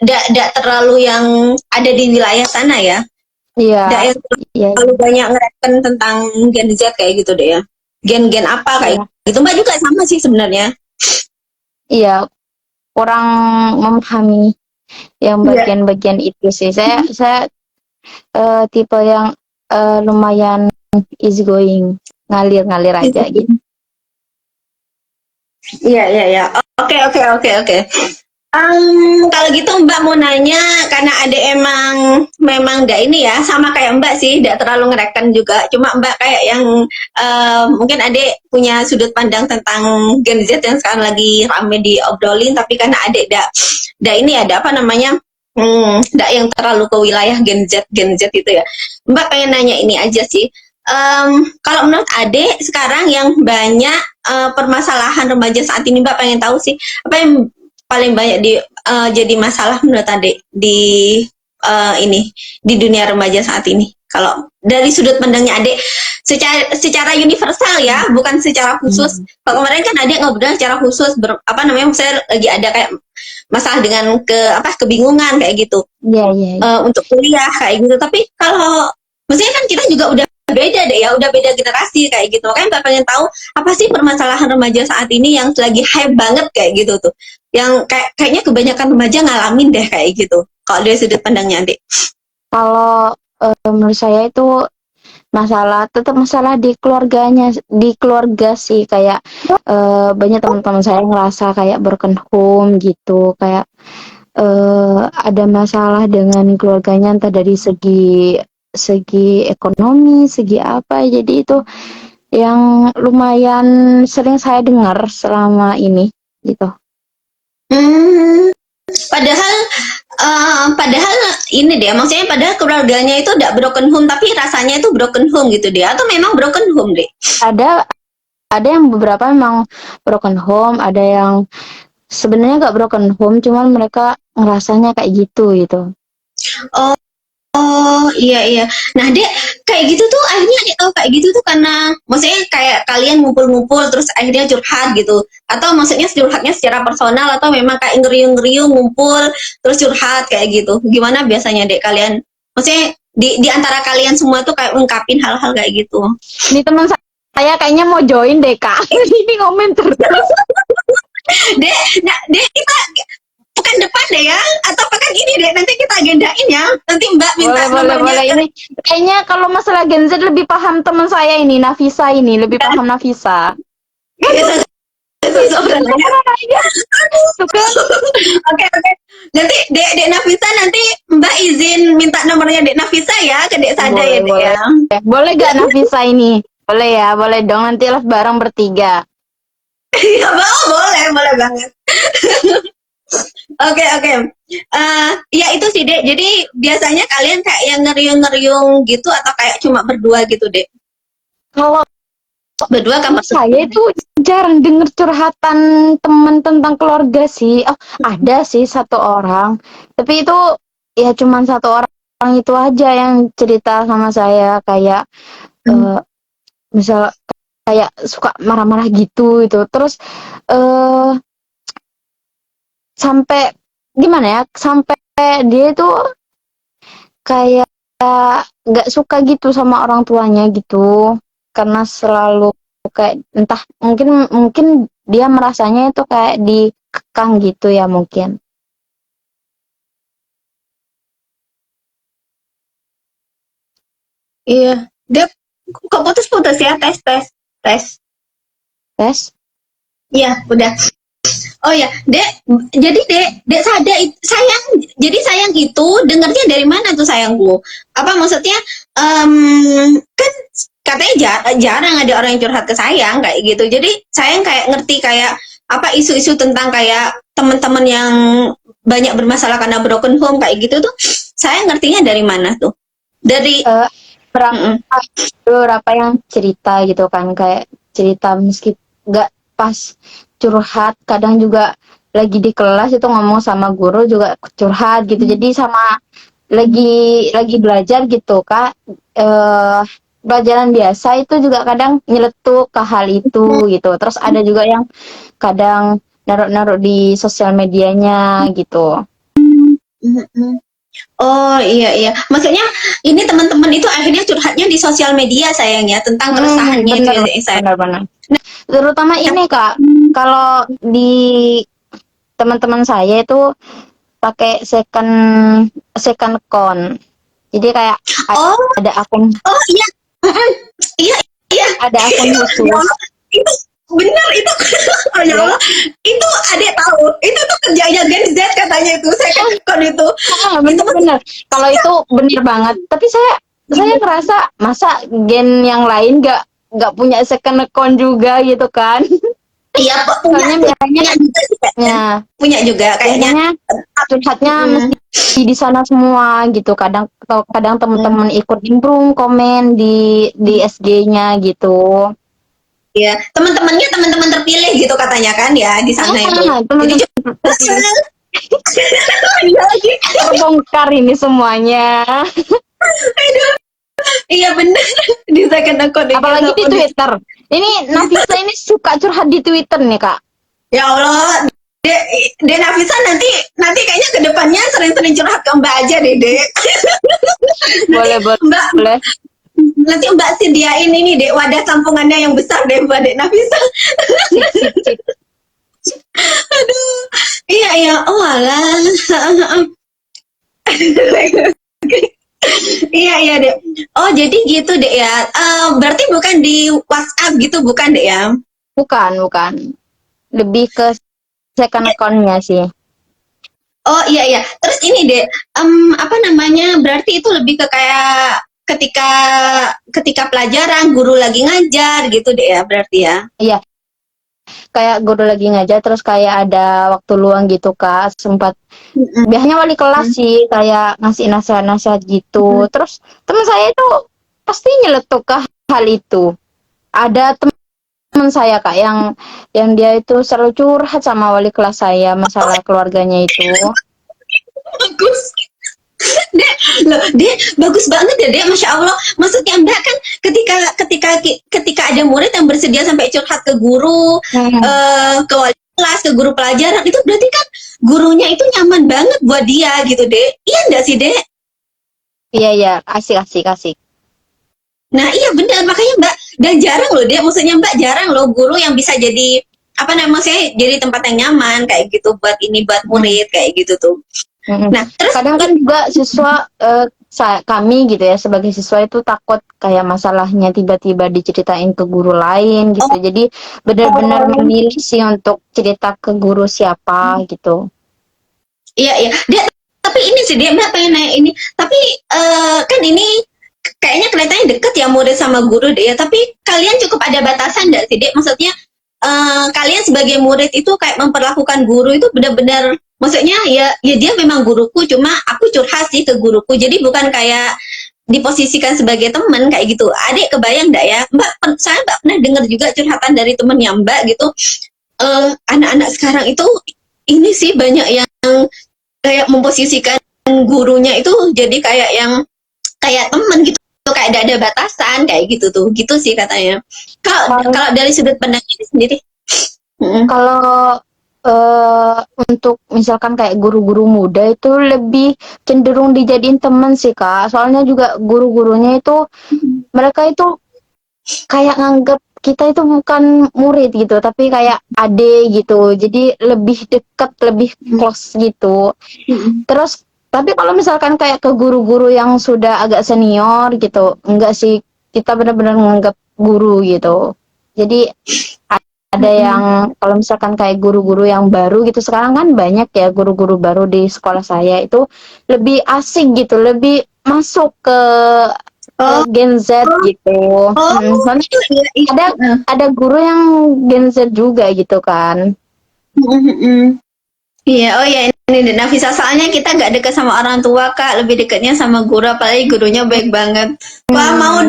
tidak terlalu yang ada di wilayah sana ya. iya, Tidak yang iya, terlalu banyak ngereken tentang Gen Z kayak gitu deh ya. Gen-gen apa kayak iya, gitu. Mbak juga sama sih sebenarnya. iya, kurang memahami yang Iya. bagian-bagian itu sih. Saya tipe yang lumayan easy going, ngalir-ngalir aja gitu. Iya, iya, iya. Oke, oke, oke, oke. Kalau gitu Mbak mau nanya, karena ada emang memang nggak ini ya, sama kayak Mbak sih, nggak terlalu ngereken juga. Cuma Mbak kayak yang mungkin adik punya sudut pandang tentang Gen Z yang sekarang lagi rame diobrolin, tapi karena adik nggak ini ada apa namanya, nggak yang terlalu ke wilayah Gen Z itu ya. Mbak pengen nanya ini aja sih. Kalau menurut adik sekarang yang banyak permasalahan remaja saat ini Mbak pengen tahu sih apa yang paling banyak jadi masalah menurut adik di ini di dunia remaja saat ini kalau dari sudut pandangnya adik secara universal ya bukan secara khusus Hmm. kalau kemarin kan adik ngobrol secara khusus apa namanya saya lagi ada kayak masalah dengan kebingungan kayak gitu Iya, iya, iya. untuk kuliah kayak gitu tapi kalau maksudnya kan kita juga udah beda deh ya udah beda generasi kayak gitu makanya Mbak pengen tahu apa sih permasalahan remaja saat ini yang lagi hype banget kayak gitu tuh yang kayaknya kebanyakan remaja ngalamin deh kayak gitu kalau dari sudut pandangnya adik. Kalau menurut saya itu tetap masalah di keluarganya, di keluarga sih, kayak banyak teman-teman saya ngerasa kayak broken home gitu, kayak ada masalah dengan keluarganya, entah dari segi segi ekonomi, segi apa. Jadi itu yang lumayan sering saya dengar selama ini gitu. Hmm, padahal padahal ini deh maksudnya padahal keluarganya itu tidak broken home tapi rasanya itu broken home gitu deh atau memang broken home deh. Ada ada yang beberapa memang broken home, ada yang sebenarnya nggak broken home, cuman mereka ngerasanya kayak gitu gitu. Oh, oh iya iya. Nah, Dek, kayak gitu tuh akhirnya Dek tahu kayak gitu tuh karena maksudnya kayak kalian ngumpul-ngumpul terus akhirnya curhat gitu. Atau maksudnya curhatnya secara personal atau memang kayak ngeriung-ngeriung ngumpul terus curhat kayak gitu. Gimana biasanya Dek kalian? Maksudnya di antara kalian semua tuh kayak ungkapin hal-hal kayak gitu. Ini teman saya kayaknya mau join deh Kak. Ini komen terus. Dek, nah, Dek kita pekan depan deh ya atau pekan ini deh nanti kita agendain ya. Nanti Mbak minta Boleh nomornya boleh, ke ini kayaknya kalau masalah Gen Z lebih paham teman saya ini, Nafisa, ini lebih paham Nafisa. Beneran aja. Tuh kan. Oke, oke. Nanti Dek Nafisa nanti Mbak izin minta nomornya Dek Nafisa ya ke Dek Sada ya Boleh Dek boleh. ya. Boleh gak Nafisa ini? Boleh ya, boleh dong, nanti live bareng bertiga. Iya, boleh, boleh banget. Oke, oke. Ya itu sih Dek. Jadi biasanya kalian kayak yang ngeriung-ngeriung gitu atau kayak cuma berdua gitu Dek? Kalau Berdua kamar saya itu jarang denger curhatan teman tentang keluarga sih. Oh, ada sih satu orang, tapi itu ya cuman satu orang itu aja yang cerita sama saya, kayak berdua. misal kayak suka marah-marah gitu itu. Terus eh sampai gimana ya? Sampai dia itu kayak nggak suka gitu sama orang tuanya gitu. Karena selalu kayak entah mungkin mungkin dia merasanya itu kayak dikekang gitu ya mungkin. Iya, dia kok putus-putus ya, tes. Tes? Iya, udah. Oh ya, Dek, jadi Dek sayang, jadi sayang itu dengarnya dari mana tuh sayangku? Apa maksudnya, kan katanya jarang ada orang yang curhat ke sayang kayak gitu. Jadi sayang kayak ngerti kayak apa isu-isu tentang kayak teman-teman yang banyak bermasalah karena broken home kayak gitu tuh, saya ngertinya dari mana tuh? Dari, Eh, berapa mm-mm. beberapa yang cerita gitu kan kayak cerita meski nggak pas curhat kadang juga lagi di kelas itu ngomong sama guru juga curhat gitu jadi sama lagi belajar gitu kak eh pelajaran biasa itu juga kadang nyeletuk ke hal itu gitu terus ada juga yang kadang naruh-naruh di sosial medianya gitu. Mm-mm. Oh iya iya, maksudnya ini teman-teman itu akhirnya curhatnya di sosial media sayangnya tentang keresahannya itu Bener ya saya. bener bener terutama ini kak kalau di teman-teman saya itu pakai second second account. Jadi kayak Oh ada akun oh iya. Mm-mm. Iya iya. ada akun Ya khusus. Allah, itu benar itu. Oh ya Ya. Allah, itu adik tahu. Itu tuh kerjanya Gen Z katanya itu second account itu. Itu maksudnya Bener-bener. Kalau itu bener banget. Tapi saya ngerasa masa gen yang lain nggak punya second account juga gitu kan. iya punya Soalnya biasanya punya juga sih kayaknya. ya Punya juga kayaknya. biasanya curhatnya Mm-mm. mesti di sana semua gitu. Kadang kadang teman-teman ikut nimbrung komen di SG-nya gitu. Iya, teman-temannya teman-teman terpilih gitu katanya kan ya di sana itu. Jadi Teman-teman cuma terpilih. iya lagi. Terbongkar ini semuanya. Iya benar di second account ya Apalagi di ataupun di Twitter. Ini Nafisa ini suka curhat di Twitter nih, Kak. ya Allah. Dek, Dek Nafisa nanti nanti kayaknya ke depannya sering-sering curhat ke Mbak aja deh, Dek. Nanti Boleh, boleh, Mbak boleh. nanti Mbak sediain ini Dek wadah tampungannya yang besar deh Mbak Dek Nafisa. Sip, sip, sip. Aduh. Iya iya. Oh alah. Iya iya Dek. Oh jadi gitu Dek ya. Berarti bukan di WhatsApp gitu bukan Dek ya? Bukan, bukan. Lebih ke second account-nya sih. Oh iya iya. Terus ini deh, apa namanya? Berarti itu lebih ke kayak ketika ketika pelajaran guru lagi ngajar gitu deh ya berarti ya. Iya, kayak guru lagi ngajar terus kayak ada waktu luang gitu, Kak. Sempat Mm-mm. biasanya wali kelas sih kayak ngasih nasihat-nasihat gitu. Terus teman saya itu pasti nyeletuk ke hal itu. Ada teman saya Kak yang dia itu selalu curhat sama wali kelas saya masalah keluarganya itu. Bagus. Dek, loh, Dek, bagus banget ya, Dek. Masya Allah. Maksudnya Mbak kan ketika ada murid yang bersedia sampai curhat ke guru, Hmm. ke wali kelas, ke guru pelajaran, itu berarti kan gurunya itu nyaman banget buat dia gitu, Dek. Iya enggak sih, Dek? Iya iya, asik asik asik. Nah iya benar makanya Mbak dan jarang loh dia maksudnya Mbak jarang loh guru yang bisa jadi apa namanya jadi tempat yang nyaman kayak gitu buat ini buat Hmm. murid kayak gitu tuh. Hmm. Nah terus Kadang kan juga siswa kami gitu ya sebagai siswa itu takut kayak masalahnya tiba-tiba diceritain ke guru lain gitu. Jadi benar-benar oh, memilih sih untuk cerita ke guru siapa gitu. iya iya dia tapi ini sih dia Mbak pengen nanya ini tapi kan ini kayaknya kelihatannya deket ya murid sama guru deh ya tapi kalian cukup ada batasan nggak sih dek maksudnya kalian sebagai murid itu kayak memperlakukan guru itu benar-benar maksudnya ya dia memang guruku cuma aku curhat sih ke guruku jadi bukan kayak diposisikan sebagai teman kayak gitu adik kebayang nggak ya mbak saya mbak pernah dengar juga curhatan dari temennya mbak gitu anak-anak sekarang itu ini sih banyak yang kayak memposisikan gurunya itu jadi kayak yang kayak teman gitu kayak tidak ada batasan kayak gitu tuh, gitu sih katanya. Kalau dari sudut pandang ini sendiri. Kalau untuk misalkan kayak guru-guru muda itu lebih cenderung dijadiin teman sih Kak. Soalnya juga guru-gurunya itu mereka itu kayak nganggap kita itu bukan murid gitu, tapi kayak ade gitu. Jadi lebih dekat, lebih close gitu. Terus tapi kalau misalkan kayak ke guru-guru yang sudah agak senior gitu, enggak sih, kita benar-benar menganggap guru gitu. Jadi ada yang kalau misalkan kayak guru-guru yang baru gitu, sekarang kan banyak ya guru-guru baru di sekolah saya itu lebih asik gitu, lebih masuk ke Gen Z gitu. Soalnya ada guru yang Gen Z juga gitu kan. Iya, oh ya ini Nafisa, soalnya kita nggak dekat sama orang tua Kak, lebih dekatnya sama guru, apalagi gurunya baik banget. Wah, mau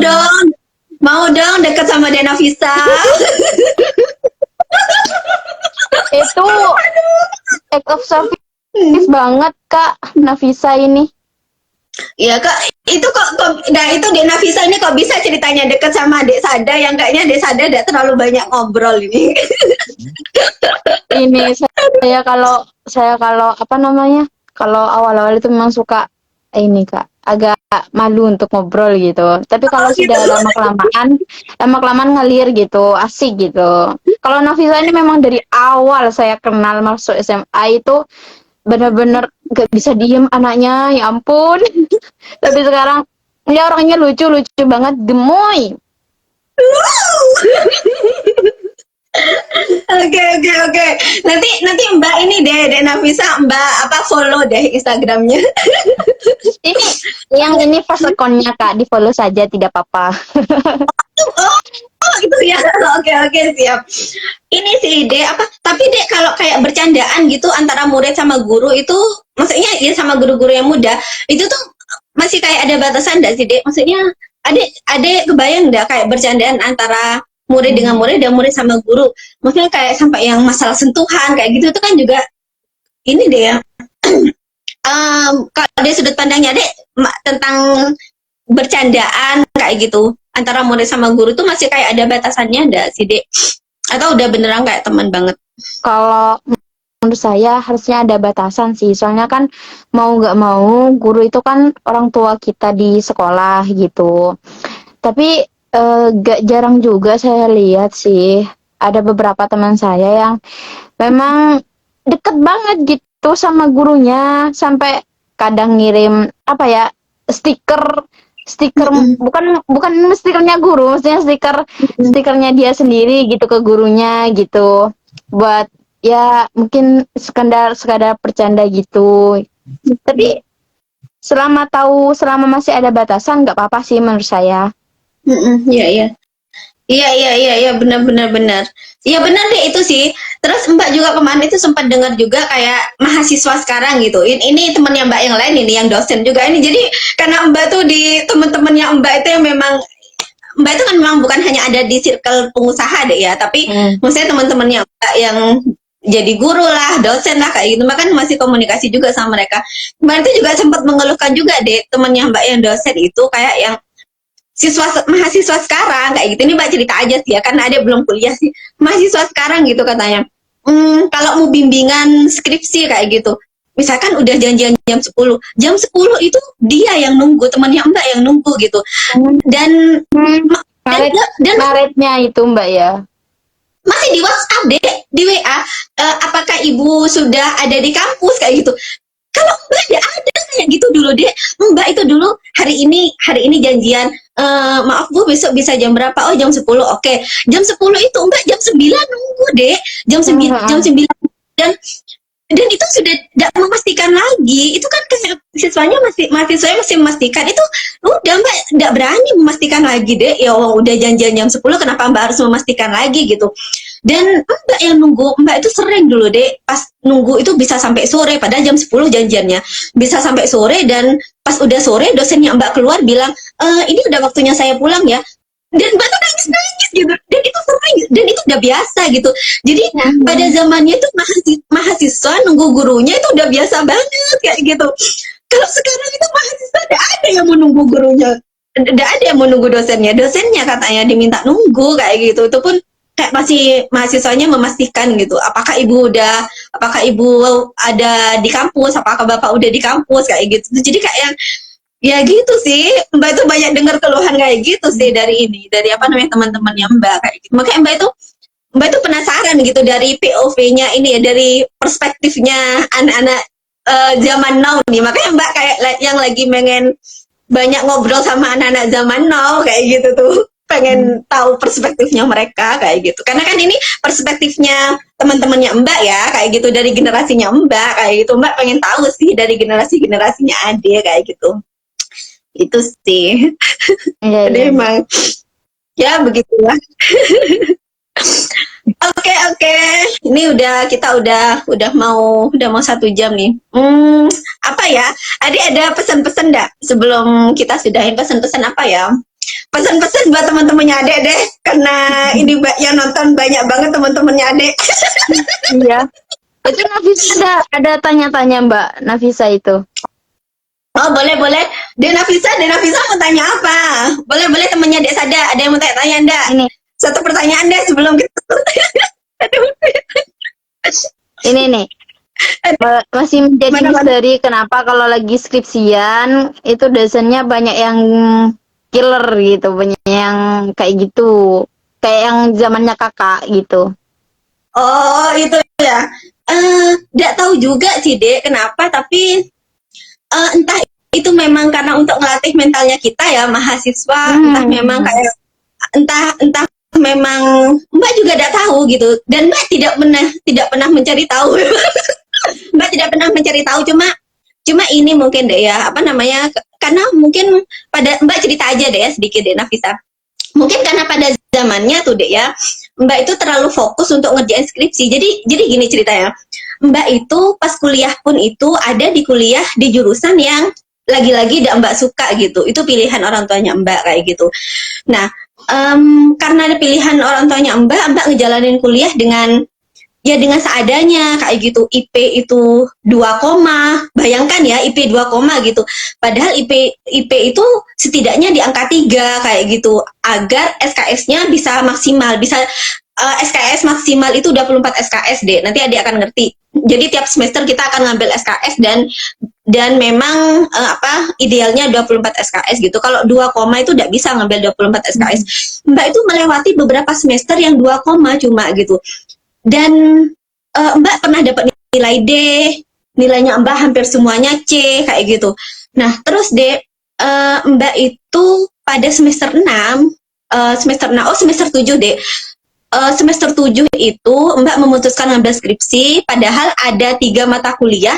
dong dekat sama Nafisa. Itu act of service banget Kak Nafisa ini. Iya Kak, itu nah itu Nafisa ini kok bisa ceritanya dekat sama Dek Sada, yang kayaknya Dek Sada tidak terlalu banyak ngobrol ini. Ini saya kalau apa namanya, kalau awal-awal itu memang suka ini Kak, agak malu untuk ngobrol gitu. Tapi kalau sudah lama-kelamaan ngalir gitu, asik gitu. Kalau Nafisa ini memang dari awal saya kenal masuk SMA itu benar-benar gak bisa diem anaknya, ya ampun. Tapi sekarang ya orangnya lucu banget, gemoy. Oke. Nanti Mbak ini deh Nafisa, Mbak follow deh Instagramnya. Ini first account-nya Kak, di follow saja tidak apa-apa. Oh itu ya. Oke, siap. Ini sih Dek, tapi Dek kalau kayak bercandaan gitu antara murid sama guru itu, maksudnya ya sama guru-guru yang muda, itu tuh masih kayak ada batasan enggak sih Dek? Maksudnya Adek kebayang enggak kayak bercandaan antara murid dengan murid dan murid sama guru? Maksudnya kayak sampai yang masalah sentuhan kayak gitu itu kan juga ini deh ya. Kalau dari sudut pandangnya Dek tentang bercandaan kayak gitu antara murid sama guru tuh masih kayak ada batasannya enggak sih Dek? Atau udah beneran kayak teman banget? Kalau menurut saya harusnya ada batasan sih, soalnya kan mau nggak mau guru itu kan orang tua kita di sekolah gitu. Tapi gak jarang juga saya lihat sih ada beberapa teman saya yang memang deket banget gitu sama gurunya, sampai kadang ngirim apa ya, stiker bukan stikernya guru, maksudnya stikernya dia sendiri gitu ke gurunya gitu, buat ya mungkin sekadar bercanda gitu. Tapi selama masih ada batasan nggak apa-apa sih menurut saya. Iya, benar. Iya benar deh itu sih. Terus Mbak juga kemarin itu sempat dengar juga kayak mahasiswa sekarang gitu. Ini temannya Mbak yang lain ini, yang dosen juga ini. Jadi karena Mbak tuh di teman-temannya Mbak itu yang memang Mbak itu kan memang bukan hanya ada di circle pengusaha deh ya, tapi maksudnya teman-temannya Mbak yang jadi guru lah, dosen lah kayak gitu, Mbak kan masih komunikasi juga sama mereka. Kemarin itu juga sempat mengeluhkan juga deh temannya Mbak yang dosen itu kayak yang mahasiswa sekarang kayak gitu. Ini Mbak cerita aja sih ya, karena ada belum kuliah sih. Mahasiswa sekarang gitu katanya. Kalau mau bimbingan skripsi kayak gitu, misalkan udah janjian jam 10 itu dia yang nunggu, temannya Mbak yang nunggu gitu. Dan Maretnya itu Mbak ya. Masih di WhatsApp deh, di WA, apakah ibu sudah ada di kampus kayak gitu. Kalau Mbak ada kayak gitu dulu deh. Mbak itu dulu hari ini janjian, maaf Bu besok bisa jam berapa? Oh jam 10. Oke. Jam 10 itu Mbak jam 9 nunggu deh. Jam 9 dan itu sudah tidak memastikan lagi. Itu kan mahasiswanya masih memastikan. Itu udah Mbak tidak berani memastikan lagi deh. Ya udah janjian jam 10, kenapa Mbak harus memastikan lagi gitu. Dan Mbak yang nunggu, Mbak itu sering dulu deh pas nunggu itu bisa sampai sore, padahal jam 10 janjiannya. Bisa sampai sore, dan pas udah sore dosennya Mbak keluar bilang, ini udah waktunya saya pulang ya. Dan Mbak tuh nangis gitu. Dan itu sering, dan itu udah biasa gitu. Jadi pada zamannya tuh mahasiswa nunggu gurunya itu udah biasa banget kayak gitu. Kalau sekarang itu mahasiswa ada yang menunggu gurunya. Nggak ada yang mau nunggu dosennya katanya diminta nunggu kayak gitu. Itu pun kayak masih mahasiswanya memastikan gitu, apakah ibu ada di kampus, apakah bapak udah di kampus kayak gitu. Jadi kayak yang ya gitu sih, Mbak itu banyak dengar keluhan kayak gitu sih dari apa namanya teman-temannya Mbak kayak gitu. Makanya Mbak itu penasaran gitu dari POV-nya ini ya, dari perspektifnya anak-anak zaman now nih. Makanya Mbak kayak yang lagi pengen banyak ngobrol sama anak-anak zaman now kayak gitu tuh. Pengen tahu perspektifnya mereka kayak gitu. Karena kan ini perspektifnya teman-temannya Mbak ya, kayak gitu dari generasinya Mbak kayak gitu. Mbak pengen tahu sih dari generasinya Ade kayak gitu. Itu sih. Iya, Jadi iya. emang ya begitulah. Oke. Ini udah mau 1 jam nih. Apa ya? Adi ada pesan-pesan enggak sebelum kita sudahin? Pesan-pesan apa ya? Pesan-pesan buat teman-temannya Ade deh, karena ini yang nonton banyak banget teman-temannya Ade. Iya. Itu Nafisa ada tanya-tanya Mbak Nafisa itu. Oh, boleh. Denafisa mau tanya apa? Boleh temannya Dek Sada. Ada yang mau tanya enggak? Ini, Satu pertanyaan deh sebelum kita. Aduh. ini nih. Masih menjadi Mana? misteri kenapa kalau lagi skripsian itu dosennya banyak yang killer gitu, banyak yang kayak gitu. Kayak yang zamannya kakak gitu. Oh, itu ya. Nggak tahu juga sih, Dek, kenapa, tapi entah itu memang karena untuk ngelatih mentalnya kita ya mahasiswa, entah memang kayak entah memang Mbak juga tidak tahu gitu, dan Mbak tidak pernah mencari tahu. Mbak tidak pernah mencari tahu, cuma ini mungkin deh ya, apa namanya, karena mungkin pada Mbak cerita aja deh ya sedikit deh Nafisa. Mungkin karena pada zamannya tuh deh ya, Mbak itu terlalu fokus untuk ngerjain skripsi. Jadi gini ceritanya. Mbak itu pas kuliah pun itu ada di kuliah di jurusan yang lagi-lagi tidak Mbak suka gitu. Itu pilihan orang tuanya Mbak kayak gitu. Nah, karena ada pilihan orang tuanya Mbak ngejalanin kuliah dengan seadanya kayak gitu. IP itu 2, bayangkan ya IP 2, gitu. Padahal IP itu setidaknya di angka 3 kayak gitu, agar SKS-nya bisa maksimal, SKS maksimal itu 24 SKS deh. Nanti adik akan ngerti. Jadi tiap semester kita akan ngambil SKS dan memang idealnya 24 SKS gitu. Kalau 2, itu tidak bisa ngambil 24 SKS. Mbak itu melewati beberapa semester yang 2, cuma gitu. Dan Mbak pernah dapat nilai D, nilainya Mbak hampir semuanya C kayak gitu. Nah, terus Mbak itu pada semester 7 deh. Semester 7 itu Mbak memutuskan ngambil skripsi, padahal ada 3 mata kuliah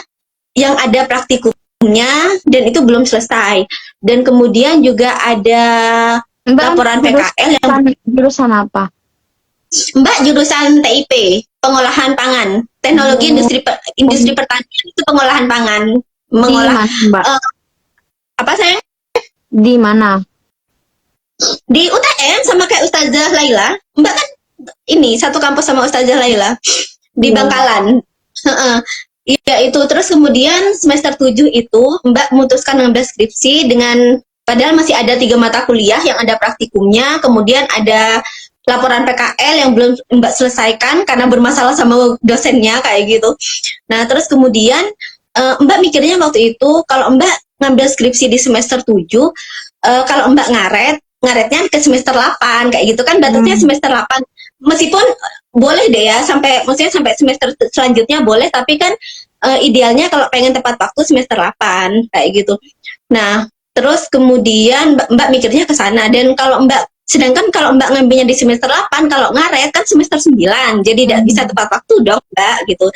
yang ada praktikumnya dan itu belum selesai. Dan kemudian juga ada laporan PKL yang jurusan apa? Mbak jurusan TIP, pengolahan pangan, teknologi industri pertanian itu pengolahan pangan, mengolah. Di mana, Mbak? Apa sayang? Di mana? Di UTM sama kayak Ustazah Laila. Mbak kan ini satu kampus sama Ustazah Laila di Bangkalan. Iya itu. Terus kemudian semester 7 itu Mbak memutuskan ngambil skripsi dengan padahal masih ada 3 mata kuliah yang ada praktikumnya, kemudian ada laporan PKL yang belum Mbak selesaikan karena bermasalah sama dosennya kayak gitu. Nah, terus kemudian Mbak mikirnya waktu itu kalau Mbak ngambil skripsi di semester 7, kalau Mbak ngaretnya ke semester 8 kayak gitu kan, batasnya semester 8. Meskipun boleh deh ya maksudnya sampai semester selanjutnya boleh, tapi kan idealnya kalau pengen tepat waktu semester 8 kayak gitu. Nah, terus kemudian Mbak mikirnya ke sana, dan sedangkan kalau Mbak ngambilnya di semester 8, kalau ngaret kan semester 9, jadi tidak bisa tepat waktu dong Mbak gitu.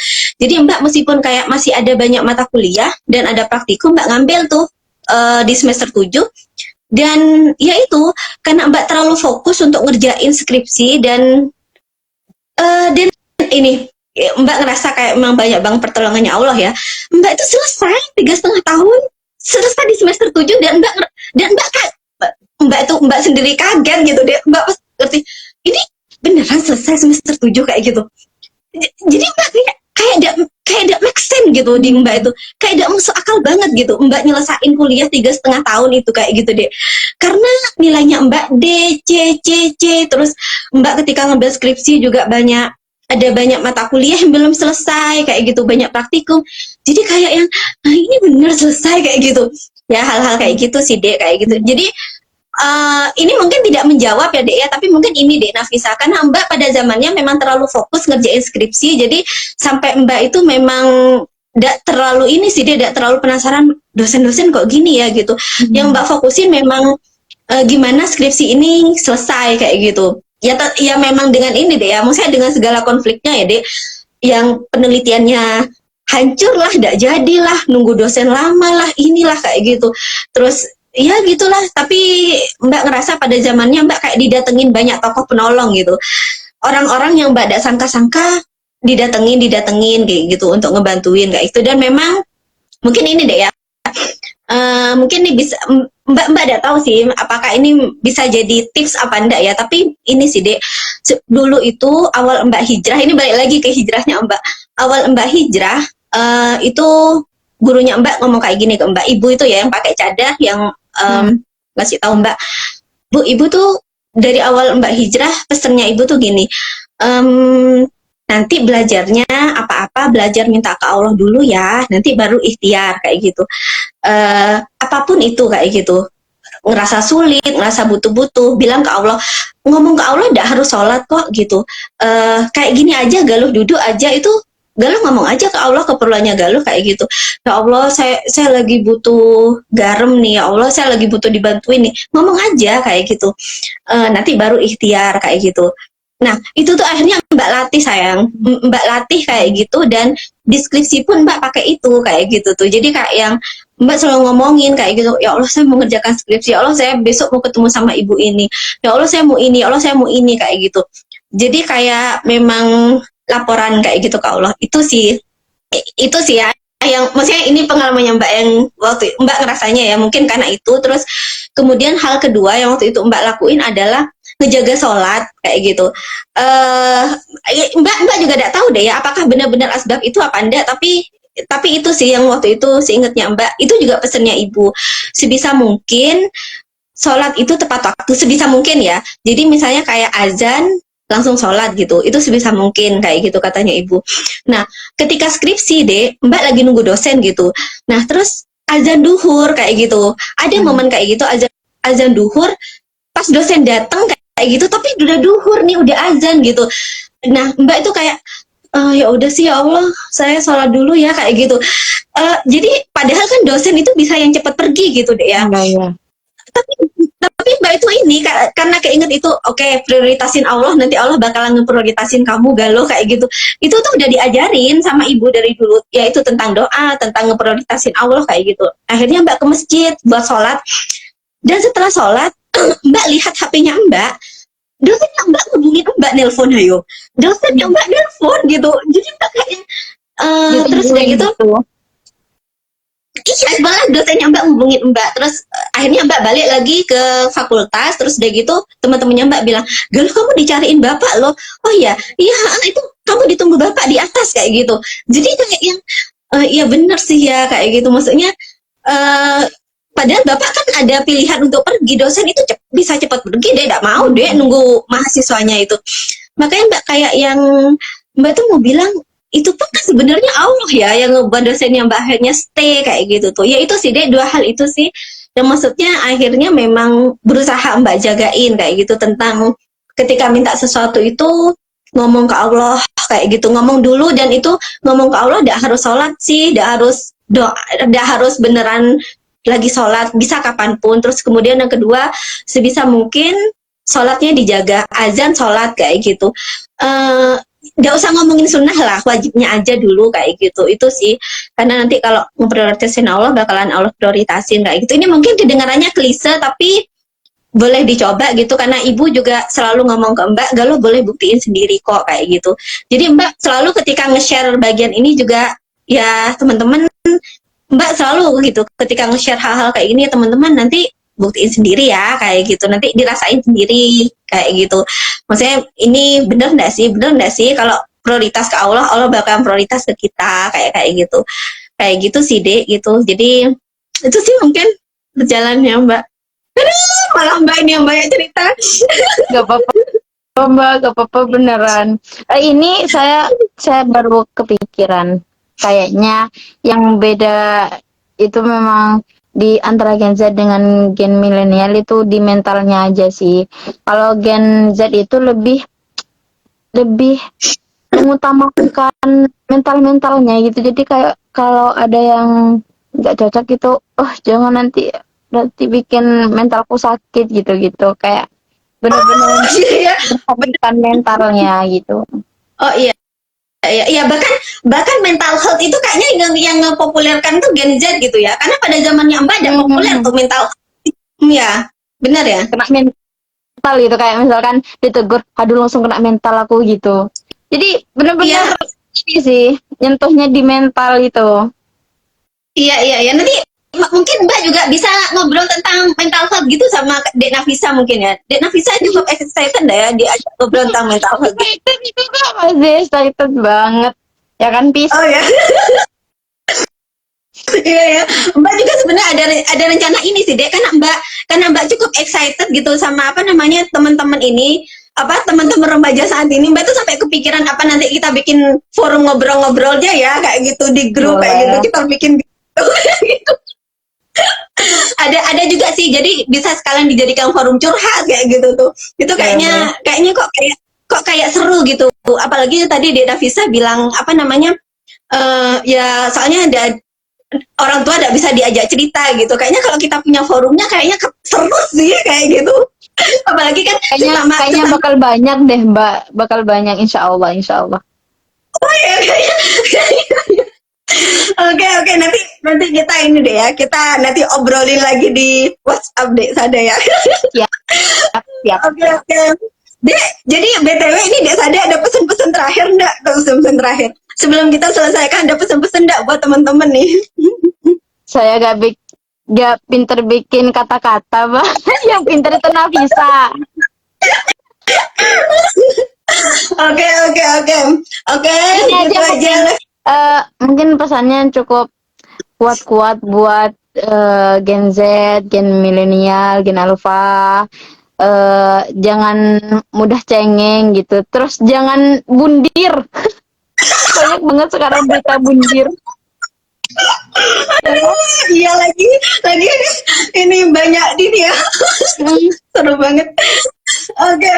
Jadi Mbak meskipun kayak masih ada banyak mata kuliah dan ada praktikum, Mbak ngambil tuh di semester 7. Dan ya itu, karena Mbak terlalu fokus untuk ngerjain skripsi dan ini Mbak ngerasa kayak memang banyak banget pertolongannya Allah ya. Mbak itu selesai 3,5 tahun, selesai di semester 7, dan Mbak sendiri kaget gitu deh. Mbak pas ngerti, ini beneran selesai semester 7 kayak gitu. Jadi Mbak kayak kayak tidak make sense gitu di Mbak itu, kayak tidak masuk akal banget gitu Mbak nyelesain kuliah 3,5 tahun itu kayak gitu deh, karena nilainya Mbak D, C, C, C, terus Mbak ketika ngambil skripsi juga ada banyak mata kuliah yang belum selesai kayak gitu, banyak praktikum, jadi kayak yang ini bener selesai kayak gitu ya, hal-hal kayak gitu sih Dek, kayak gitu. Jadi ini mungkin tidak menjawab ya Dek ya, tapi mungkin ini Dek Nafisa, karena Mbak pada zamannya memang terlalu fokus ngerjain skripsi, jadi sampai Mbak itu memang tidak terlalu ini sih, dia tidak terlalu penasaran dosen-dosen kok gini ya gitu. Yang Mbak fokusin memang gimana skripsi ini selesai kayak gitu. Ya memang dengan ini Dek ya, maksudnya dengan segala konfliknya ya Dek, yang penelitiannya hancur lah, tidak jadilah, nunggu dosen lama lah, inilah kayak gitu. Terus ya gitulah, tapi Mbak ngerasa pada zamannya Mbak kayak didatengin banyak tokoh penolong gitu, orang-orang yang Mbak tidak sangka-sangka didatengin kayak gitu untuk ngebantuin kayak itu. Dan memang mungkin ini deh ya, mungkin ini bisa Mbak tidak tahu sih apakah ini bisa jadi tips apa enggak ya, tapi ini sih Dek, dulu itu awal Mbak hijrah, ini balik lagi ke hijrahnya Mbak, awal Mbak hijrah itu gurunya Mbak ngomong kayak gini ke Mbak, ibu itu ya yang pakai cadar, yang ngasih tahu Mbak, Bu, ibu tuh dari awal Mbak hijrah pesennya ibu tuh gini, nanti belajarnya apa-apa belajar minta ke Allah dulu ya, nanti baru ikhtiar kayak gitu. Apapun itu kayak gitu, ngerasa sulit, ngerasa butuh-butuh, bilang ke Allah, ngomong ke Allah tidak harus sholat kok gitu. Kayak gini aja, Galuh duduk aja itu, Galuh ngomong aja ke Allah keperluannya Galuh kayak gitu. Ya Allah, saya lagi butuh garam nih, ya Allah saya lagi butuh dibantuin nih, ngomong aja kayak gitu. Nanti baru ikhtiar kayak gitu. Nah itu tuh akhirnya Mbak latih sayang, Mbak latih kayak gitu, dan deskripsi pun Mbak pakai itu kayak gitu tuh. Jadi kayak yang Mbak selalu ngomongin kayak gitu, ya Allah saya mau mengerjakan skripsi, ya Allah saya besok mau ketemu sama ibu ini, ya Allah saya mau ini, ya Allah saya mau ini kayak gitu. Jadi kayak memang laporan kayak gitu ke Allah. Itu sih ya yang maksudnya ini pengalamannya Mbak yang waktu Mbak ngerasanya ya, mungkin karena itu. Terus kemudian hal kedua yang waktu itu Mbak lakuin adalah ngejaga sholat kayak gitu. Mbak juga tidak tahu deh ya apakah benar-benar asbab itu apa enggak, tapi itu sih yang waktu itu seingatnya Mbak, itu juga pesennya ibu, sebisa mungkin sholat itu tepat waktu, sebisa mungkin ya. Jadi misalnya kayak azan langsung sholat gitu, itu sebisa mungkin kayak gitu katanya ibu. Nah ketika skripsi deh Mbak lagi nunggu dosen gitu, nah terus azan duhur kayak gitu, ada momen kayak gitu, azan duhur pas dosen datang kayak gitu, tapi udah duhur nih, udah azan gitu. Nah Mbak itu kayak ya udah sih ya Allah saya sholat dulu ya kayak gitu. Jadi padahal kan dosen itu bisa yang cepat pergi gitu deh ya. Tapi Mbak itu ini karena keinget itu, oke, prioritasin Allah, nanti Allah bakalan ngeprioritasin kamu Galuh kayak gitu. Itu tuh udah diajarin sama ibu dari dulu, yaitu tentang doa, tentang ngeprioritasin Allah kayak gitu. Akhirnya Mbak ke masjid buat sholat, dan setelah sholat Mbak lihat HP-nya Mbak, dosennya Mbak hubungin Mbak, nelpon ayo, dosennya Mbak nelpon gitu. Jadi Mbak kayak terus kayak gitu. Iya, malah dosennya Mbak hubungin Mbak. Terus akhirnya Mbak balik lagi ke fakultas. Terus udah gitu teman-temannya Mbak bilang, Galuh kamu dicariin Bapak loh. Oh iya itu kamu ditunggu Bapak di atas kayak gitu. Jadi kayak yang iya bener sih ya kayak gitu. Maksudnya padahal Bapak kan ada pilihan untuk pergi, dosen itu bisa cepat pergi deh, tidak mau deh nunggu mahasiswanya itu. Makanya Mbak kayak yang Mbak tuh mau bilang, itu pun kan sebenarnya Allah ya yang ngebuat dosennya Mbak akhirnya stay kayak gitu tuh. Ya itu sih deh, dua hal itu sih yang maksudnya akhirnya memang berusaha Mbak jagain kayak gitu, tentang ketika minta sesuatu itu ngomong ke Allah kayak gitu, ngomong dulu. Dan itu ngomong ke Allah tidak harus sholat sih, tidak harus doa, tidak harus beneran lagi sholat, bisa kapanpun. Terus kemudian yang kedua, sebisa mungkin sholatnya dijaga, azan sholat kayak gitu. Nggak usah ngomongin sunnah lah, wajibnya aja dulu kayak gitu. Itu sih, karena nanti kalau memprioritasin Allah bakalan Allah prioritasin kayak gitu. Ini mungkin kedengarannya klise tapi boleh dicoba gitu, karena ibu juga selalu ngomong ke Mbak, Galuh boleh buktiin sendiri kok kayak gitu. Jadi Mbak selalu ketika nge-share bagian ini juga ya teman-teman, Mbak selalu gitu ketika nge-share hal-hal kayak gini, teman-teman nanti buktiin sendiri ya kayak gitu, nanti dirasain sendiri kayak gitu. Maksudnya ini bener nggak sih, kalau prioritas ke Allah, Allah bakal prioritas ke kita, kayak gitu sih Dek gitu. Jadi itu sih mungkin berjalannya Mbak. Aduh, malah Mbak ini yang banyak cerita. Gak apa-apa Mbak, gak apa-apa beneran. Ini saya baru kepikiran. Kayaknya yang beda itu memang di antara Gen Z dengan Gen milenial itu di mentalnya aja sih. Kalau Gen Z itu lebih mengutamakan mentalnya gitu. Jadi kayak kalau ada yang nggak cocok gitu, oh jangan nanti bikin mentalku sakit gitu. Kayak bener-bener Iya. memperhatikan mentalnya gitu. Oh iya. Iya, bahkan mental health itu kayaknya yang ngepopulerkan tuh Gen Z gitu ya. Karena pada zamannya Mbak ada populer tuh mental health. Ya, benar ya. Kena mental gitu, kayak misalkan ditegur, aduh langsung kena mental aku gitu. Jadi bener-bener ini sih nyentuhnya di mental itu. Iya. Nanti mungkin Mbak juga bisa ngobrol tentang mental health gitu sama Dek Nafisa mungkin ya. Dek Nafisa cukup excited dah ya diajak ngobrol tentang mental health. Excited itu kak, masih excited banget. Ya kan, Pis? Oh ya. Iya. Mbak juga sebenarnya ada rencana ini sih Dek, karena Mbak cukup excited gitu sama apa namanya teman-teman ini, apa teman-teman remaja saat ini. Mbak tuh sampai kepikiran apa nanti kita bikin forum ngobrol-ngobrolnya ya kayak gitu di grup kayak gitu, kita bikin gitu. Ada juga sih, jadi bisa sekalian dijadikan forum curhat kayak gitu tuh. Itu kayaknya kok kayak seru gitu. Apalagi tadi Deda Visa bilang apa namanya, ya soalnya ada orang tua tidak bisa diajak cerita gitu. Kayaknya kalau kita punya forumnya kayaknya seru sih kayak gitu. Apalagi kan kayaknya bakal banyak deh Mbak, bakal banyak insya Allah. Oh ya, kayaknya. Oke, nanti kita ini deh ya, kita nanti obrolin lagi di WhatsApp Dek Sada ya. Siap. Oke. Dek, jadi BTW ini Dek Sada ada pesan-pesan terakhir enggak? Pesan-pesan terakhir. Sebelum kita selesaikan ada pesan-pesan enggak buat teman-teman nih? Saya gak pinter bikin kata-kata, Mbak. Yang pinter itu Nafisa. Oke, Ini gitu aja. Mungkin pesannya cukup kuat-kuat buat Gen Z, Gen milenial, Gen alpha. Jangan mudah cengeng gitu. Terus jangan bundir. Banyak banget sekarang berita bundir. Iya lagi ini banyak ini ya. Seru banget. Oke.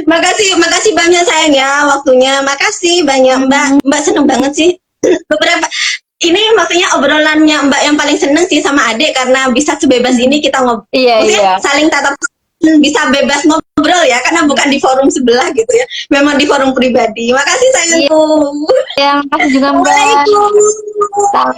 Makasih banyak sayang ya waktunya. Makasih banyak Mbak seneng banget sih. Beberapa ini maksudnya obrolannya Mbak yang paling seneng sih sama Adek karena bisa sebebas ini kita ngobrol. Iya. Saling tatap bisa bebas ngobrol ya karena bukan di forum sebelah gitu ya. Memang di forum pribadi. Makasih sayangku. Yang makasih juga Mbak. Waalaikumsalam.